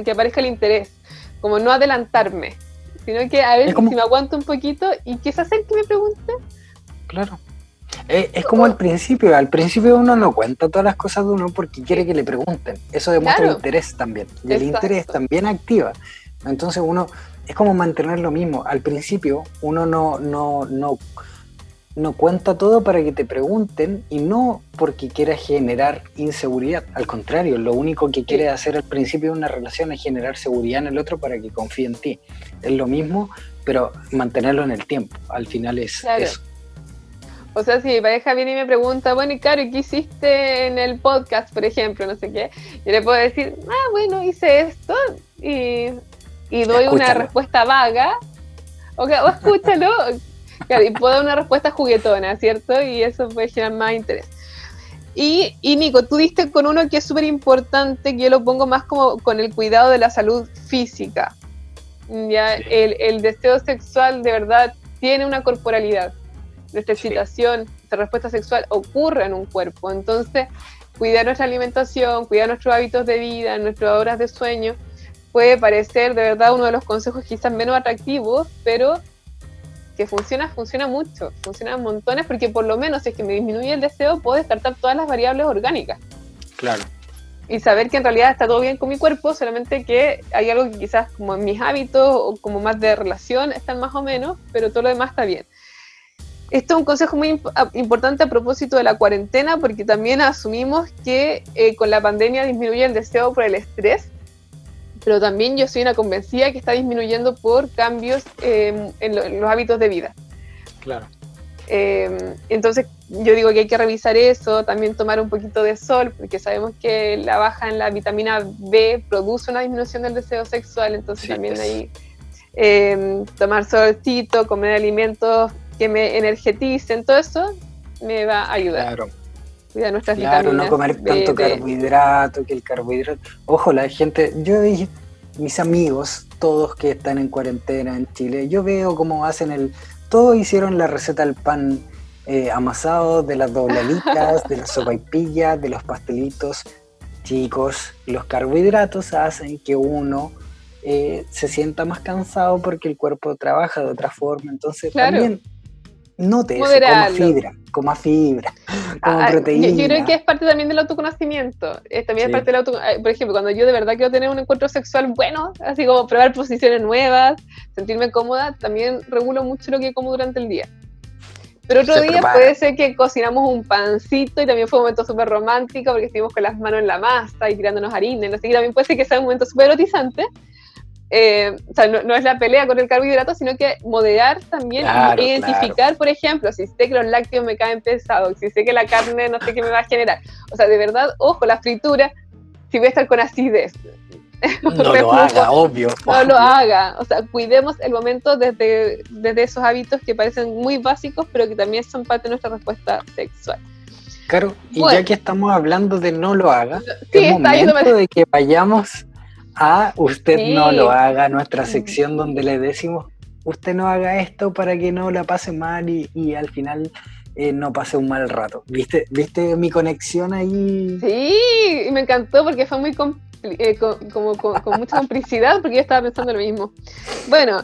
Que aparezca el interés, como no adelantarme, sino que a ver si me aguanto un poquito y que se acerque y me pregunte. Claro. Es como al principio uno no cuenta todas las cosas de uno porque quiere que le pregunten. Eso demuestra interés también. Y el interés también activa. Entonces uno, es como mantener lo mismo. Al principio uno no no cuenta todo para que te pregunten y no porque quieras generar inseguridad. Al contrario, lo único que quieres hacer al principio de una relación es generar seguridad en el otro para que confíe en ti. Es lo mismo, pero mantenerlo en el tiempo. Al final es eso. O sea, si mi pareja viene y me pregunta, bueno, y Caro, ¿qué hiciste en el podcast, por ejemplo? No sé qué. Yo le puedo decir, bueno, hice esto y doy una respuesta vaga. O escúchalo. Claro, y puedo dar una respuesta juguetona, ¿cierto? Y eso puede generar más interés. Y Nico, tú diste con uno que es súper importante, que yo lo pongo más como con el cuidado de la salud física. ¿Ya? Sí. El deseo sexual de verdad tiene una corporalidad. Nuestra excitación, nuestra respuesta sexual ocurre en un cuerpo. Entonces, cuidar nuestra alimentación, cuidar nuestros hábitos de vida, nuestras horas de sueño, puede parecer de verdad uno de los consejos quizás menos atractivos, pero que funciona mucho, funciona montones, porque por lo menos si es que me disminuye el deseo, puedo descartar todas las variables orgánicas. Claro. Y saber que en realidad está todo bien con mi cuerpo, solamente que hay algo que quizás como en mis hábitos o como más de relación están más o menos, pero todo lo demás está bien. Esto es un consejo muy importante a propósito de la cuarentena, porque también asumimos que con la pandemia disminuye el deseo por el estrés, pero también yo soy una convencida que está disminuyendo por cambios en los hábitos de vida. Claro. Entonces yo digo que hay que revisar eso, también tomar un poquito de sol, porque sabemos que la baja en la vitamina B produce una disminución del deseo sexual, entonces sí, también ahí tomar solcito, comer alimentos que me energeticen, todo eso me va a ayudar. Claro. Cuidar nuestras vitaminas. No comer tanto carbohidrato, que el carbohidrato... Ojo, la gente, mis amigos, todos que están en cuarentena en Chile, yo veo cómo hacen todos hicieron la receta del pan amasado, de las dobladitas, de las sopaipillas, de los pastelitos. Chicos, los carbohidratos hacen que uno se sienta más cansado porque el cuerpo trabaja de otra forma, entonces también note eso, coma fibra, coma proteína. Yo creo que es parte también del autoconocimiento, también es parte del por ejemplo, cuando yo de verdad quiero tener un encuentro sexual bueno, así como probar posiciones nuevas, sentirme cómoda, también regulo mucho lo que como durante el día. Pero otro día puede ser que cocinamos un pancito y también fue un momento súper romántico porque estuvimos con las manos en la masa y tirándonos harina, y no sé, y también puede ser que sea un momento súper erotizante. O sea, no es la pelea con el carbohidrato, sino que moderar también, identificar, por ejemplo, si sé que los lácteos me caen pesados, si sé que la carne no sé qué me va a generar. O sea, de verdad, ojo, la fritura, si voy a estar con acidez. No lo haga, obvio. No lo haga. O sea, cuidemos el momento desde esos hábitos que parecen muy básicos, pero que también son parte de nuestra respuesta sexual. Claro, y ya que estamos hablando de no lo haga, es momento de que vayamos a usted no lo haga, nuestra sección donde le decimos usted no haga esto para que no la pase mal y al final no pase un mal rato. ¿Viste mi conexión ahí? Sí, y me encantó porque fue muy con mucha complicidad, porque yo estaba pensando lo mismo. Bueno,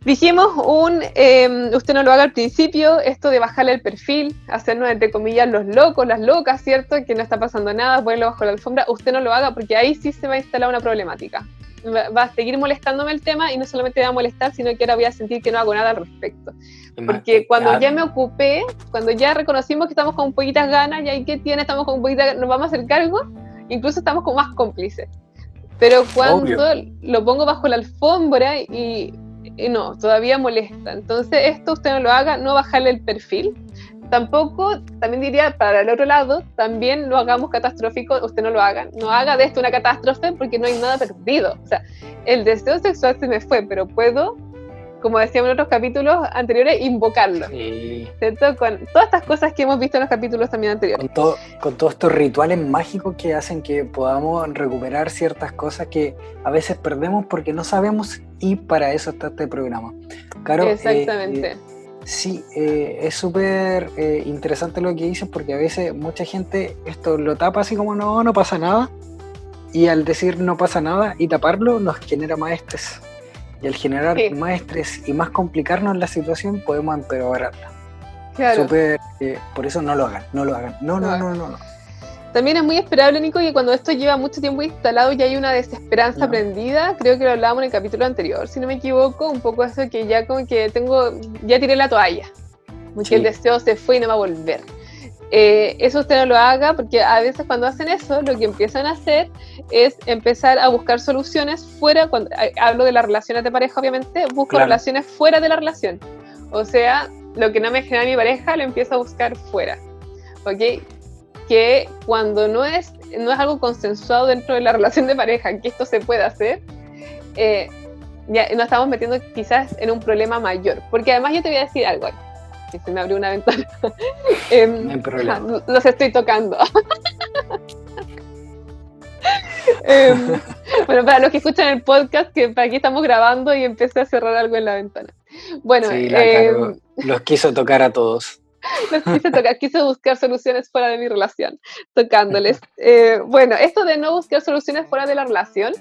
dijimos usted no lo haga al principio, esto de bajarle el perfil, hacernos entre comillas los locos, las locas, ¿cierto? Que no está pasando nada, ponerlo bajo la alfombra, usted no lo haga porque ahí sí se va a instalar una problemática. Va a seguir molestándome el tema y no solamente me va a molestar, sino que ahora voy a sentir que no hago nada al respecto. Porque cuando ya me ocupé, cuando ya reconocimos que estamos con poquitas ganas, y ahí que tiene, estamos con poquitas, nos vamos a hacer cargo, incluso estamos como más cómplices. Pero cuando lo pongo bajo la alfombra y no, todavía molesta. Entonces esto usted no lo haga, no bajarle el perfil. Tampoco, también diría para el otro lado, también lo hagamos catastrófico, usted no lo haga. No haga de esto una catástrofe porque no hay nada perdido. O sea, el deseo sexual se me fue, pero puedo, como decíamos en otros capítulos anteriores, invocarlo. Sí. ¿Cierto? Con todas estas cosas que hemos visto en los capítulos también anteriores. Con todos estos rituales mágicos que hacen que podamos recuperar ciertas cosas que a veces perdemos porque no sabemos, y para eso está este programa. Claro, exactamente. Sí, es súper interesante lo que dices, porque a veces mucha gente esto lo tapa así como no pasa nada, y al decir no pasa nada y taparlo nos genera más estrés. Y al generar más estrés y más complicarnos la situación, podemos empeorarla. Claro. Por eso no lo hagan. No. También es muy esperable, Nico, que cuando esto lleva mucho tiempo instalado y hay una desesperanza aprendida, creo que lo hablábamos en el capítulo anterior, si no me equivoco, un poco eso que ya como que ya tiré la toalla. porque Sí. el deseo se fue y no va a volver. Eso usted no lo haga, porque a veces cuando hacen eso, lo que empiezan a hacer es empezar a buscar soluciones fuera, cuando hablo de las relaciones de pareja, obviamente, busco Claro. relaciones fuera de la relación. O sea, lo que no me genera mi pareja, lo empiezo a buscar fuera. ¿Ok? Que cuando no es algo consensuado dentro de la relación de pareja, que esto se puede hacer, ya nos estamos metiendo quizás en un problema mayor. Porque además yo te voy a decir algo, que se me abrió una ventana. No hay problema. Los estoy tocando. Bueno, para los que escuchan el podcast, que para aquí estamos grabando y empecé a cerrar algo en la ventana. Bueno, Sí, la Caro los quiso tocar a todos. los quise tocar, quise buscar soluciones fuera de mi relación, tocándoles. Bueno, esto de no buscar soluciones fuera de la relación,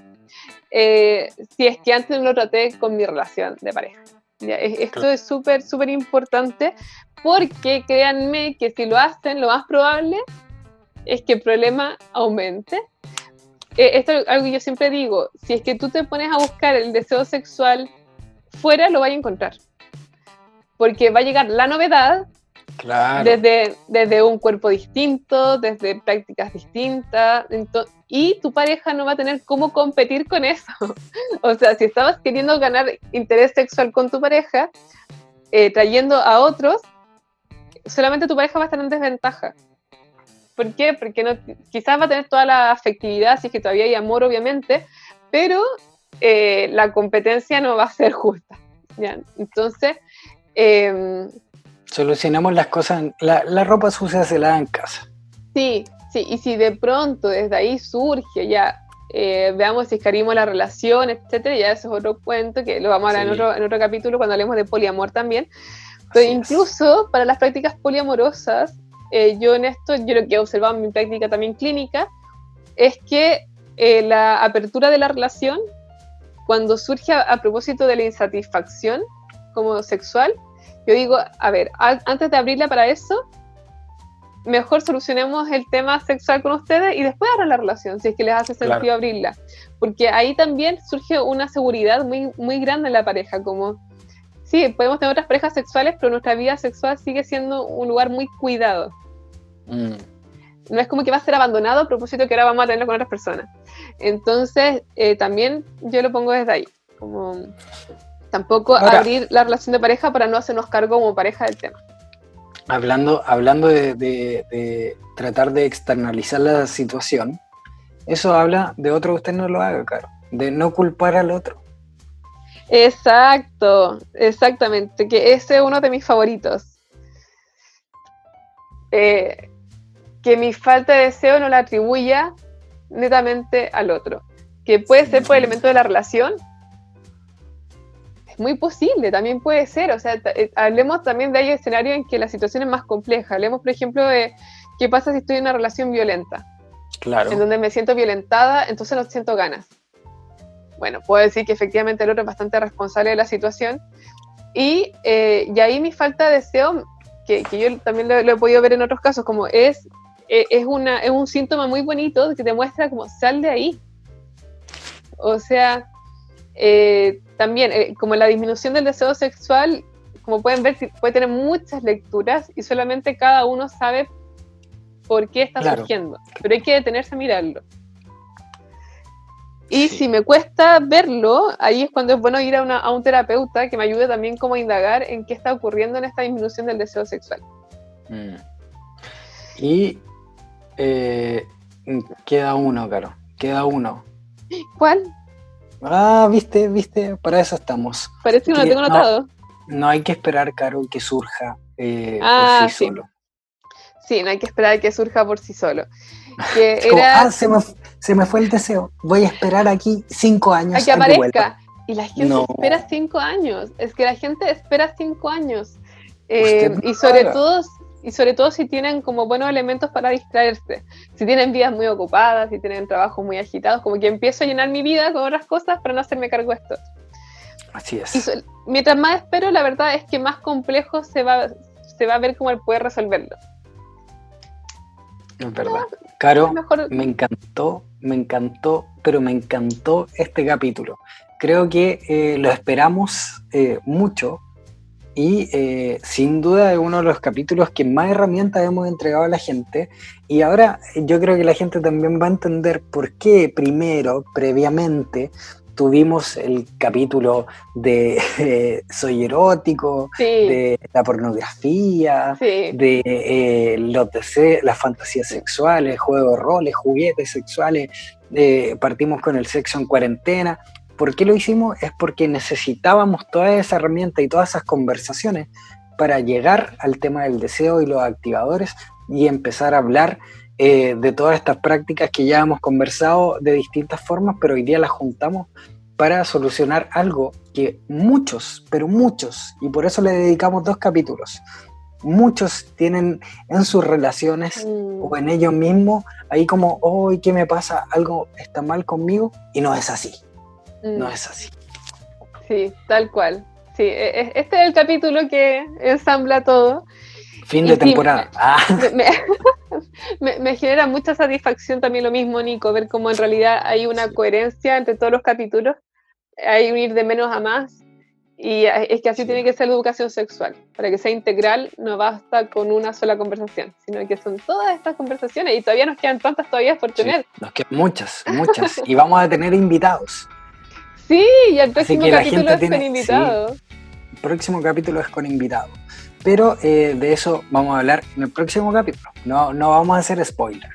si es que antes no lo traté con mi relación de pareja. ¿Ya? Esto es súper, súper importante, porque créanme que si lo hacen, lo más probable es que el problema aumente. Esto es algo que yo siempre digo, si es que tú te pones a buscar el deseo sexual fuera, lo vas a encontrar. Porque va a llegar la novedad, Claro. desde un cuerpo distinto, desde prácticas distintas, y tu pareja no va a tener cómo competir con eso. O sea, si estabas queriendo ganar interés sexual con tu pareja, trayendo a otros, solamente tu pareja va a estar en desventaja. ¿Por qué? Porque no, quizás va a tener toda la afectividad, si es que todavía hay amor, obviamente, pero la competencia no va a ser justa. ¿Ya? Entonces, solucionamos las cosas, la ropa sucia se lava en casa. sí, y si de pronto desde ahí surge ya, veamos si escarimos la relación, etcétera, ya eso es otro cuento que lo vamos a hablar en otro capítulo cuando hablemos de poliamor también. Pero Así incluso para las prácticas poliamorosas, yo lo que he observado en mi práctica también clínica, es que la apertura de la relación, cuando surge a propósito de la insatisfacción como sexual, yo digo, a ver, antes de abrirla para eso, mejor solucionemos el tema sexual con ustedes y después abran la relación, si es que les hace sentido abrirla. Porque ahí también surge una seguridad muy, muy grande en la pareja, como, sí, podemos tener otras parejas sexuales, pero nuestra vida sexual sigue siendo un lugar muy cuidado. No es como que va a ser abandonado a propósito que ahora vamos a tenerlo con otras personas. Entonces, también yo lo pongo desde ahí, como tampoco ahora, abrir la relación de pareja para no hacernos cargo como pareja del tema. Hablando de tratar de externalizar la situación, eso habla de otro que usted no lo haga, Caro, de no culpar al otro. Exacto, exactamente, que ese es uno de mis favoritos. Que mi falta de deseo no la atribuya netamente al otro, que puede ser por elemento de la relación. Es muy posible, también puede ser, o sea, hablemos también de hay escenarios en que la situación es más compleja. Hablemos, por ejemplo, de qué pasa si estoy en una relación violenta, claro, en donde me siento violentada, entonces no siento ganas. Bueno, puedo decir que efectivamente el otro es bastante responsable de la situación, y ahí mi falta de deseo, que yo también lo he podido ver en otros casos, como es un síntoma muy bonito que te muestra como sal de ahí. O sea, también como la disminución del deseo sexual, como pueden ver, puede tener muchas lecturas y solamente cada uno sabe por qué está surgiendo, pero hay que detenerse a mirarlo. Y si me cuesta verlo, ahí es cuando es bueno ir a un terapeuta que me ayude también como a indagar en qué está ocurriendo en esta disminución del deseo sexual. Y queda uno, Caro, queda uno. ¿Cuál? Viste, para eso estamos. Parece que no lo tengo notado. No hay que esperar, Caro, que surja por sí solo. Sí, no hay que esperar que surja por sí solo. Que era... se me fue el deseo. Voy a esperar aquí 5 años. A que aparezca. Y la gente espera 5 años. Es que la gente espera 5 años. Y sobre todo si tienen como buenos elementos para distraerse. Si tienen vidas muy ocupadas, si tienen trabajos muy agitados, como que empiezo a llenar mi vida con otras cosas para no hacerme cargo de esto. Así es. Y mientras más espero, la verdad es que más complejo se va a ver cómo él puede resolverlo. Es verdad. Caro, me encantó este capítulo. Creo que lo esperamos mucho Y sin duda es uno de los capítulos que más herramientas hemos entregado a la gente. Y ahora yo creo que la gente también va a entender por qué primero, previamente, tuvimos el capítulo de soy erótico, Sí, de la pornografía, sí. de las fantasías sexuales, juegos de roles, juguetes sexuales. Partimos con el sexo en cuarentena. ¿Por qué lo hicimos? Es porque necesitábamos toda esa herramienta y todas esas conversaciones para llegar al tema del deseo y los activadores y empezar a hablar de todas estas prácticas que ya hemos conversado de distintas formas, pero hoy día las juntamos para solucionar algo que muchos, pero muchos, y por eso le dedicamos 2 capítulos, muchos tienen en sus relaciones o en ellos mismos, ahí como, oh, ¿qué me pasa? Algo está mal conmigo, y no es así. No es así. Sí, tal cual. Sí, este es el capítulo que ensambla todo. Fin Y de sí, temporada. me genera mucha satisfacción también lo mismo, Nico, ver cómo en realidad hay una coherencia entre todos los capítulos, hay un ir de menos a más, y es que así tiene que ser la educación sexual. Para que sea integral no basta con una sola conversación, sino que son todas estas conversaciones y todavía nos quedan tantas todavía por tener. Nos quedan muchas, muchas. Y vamos a tener invitados. Sí, y el Así próximo que la capítulo gente es con tiene, invitados. el próximo capítulo es con invitados. Pero de eso vamos a hablar en el próximo capítulo. No vamos a hacer spoiler.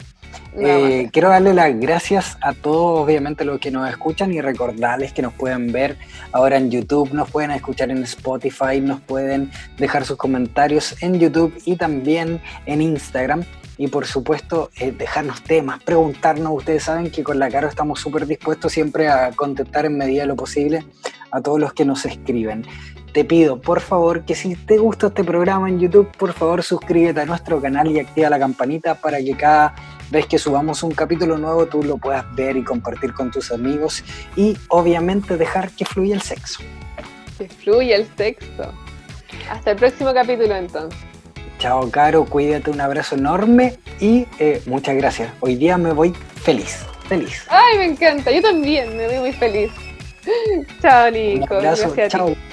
Quiero darle las gracias a todos, obviamente, los que nos escuchan y recordarles que nos pueden ver ahora en YouTube, nos pueden escuchar en Spotify, nos pueden dejar sus comentarios en YouTube y también en Instagram. Y por supuesto, dejarnos temas, preguntarnos. Ustedes saben que con la Caro estamos súper dispuestos siempre a contestar en medida de lo posible a todos los que nos escriben. Te pido, por favor, que si te gusta este programa en YouTube, por favor suscríbete a nuestro canal y activa la campanita para que cada vez que subamos un capítulo nuevo tú lo puedas ver y compartir con tus amigos y obviamente dejar que fluya el sexo. Que fluya el sexo. Hasta el próximo capítulo entonces. Chao, Caro, cuídate, un abrazo enorme y muchas gracias. Hoy día me voy feliz. Ay, me encanta, yo también me voy muy feliz. Chao, Nico. Un abrazo, Gracias a ti. chao.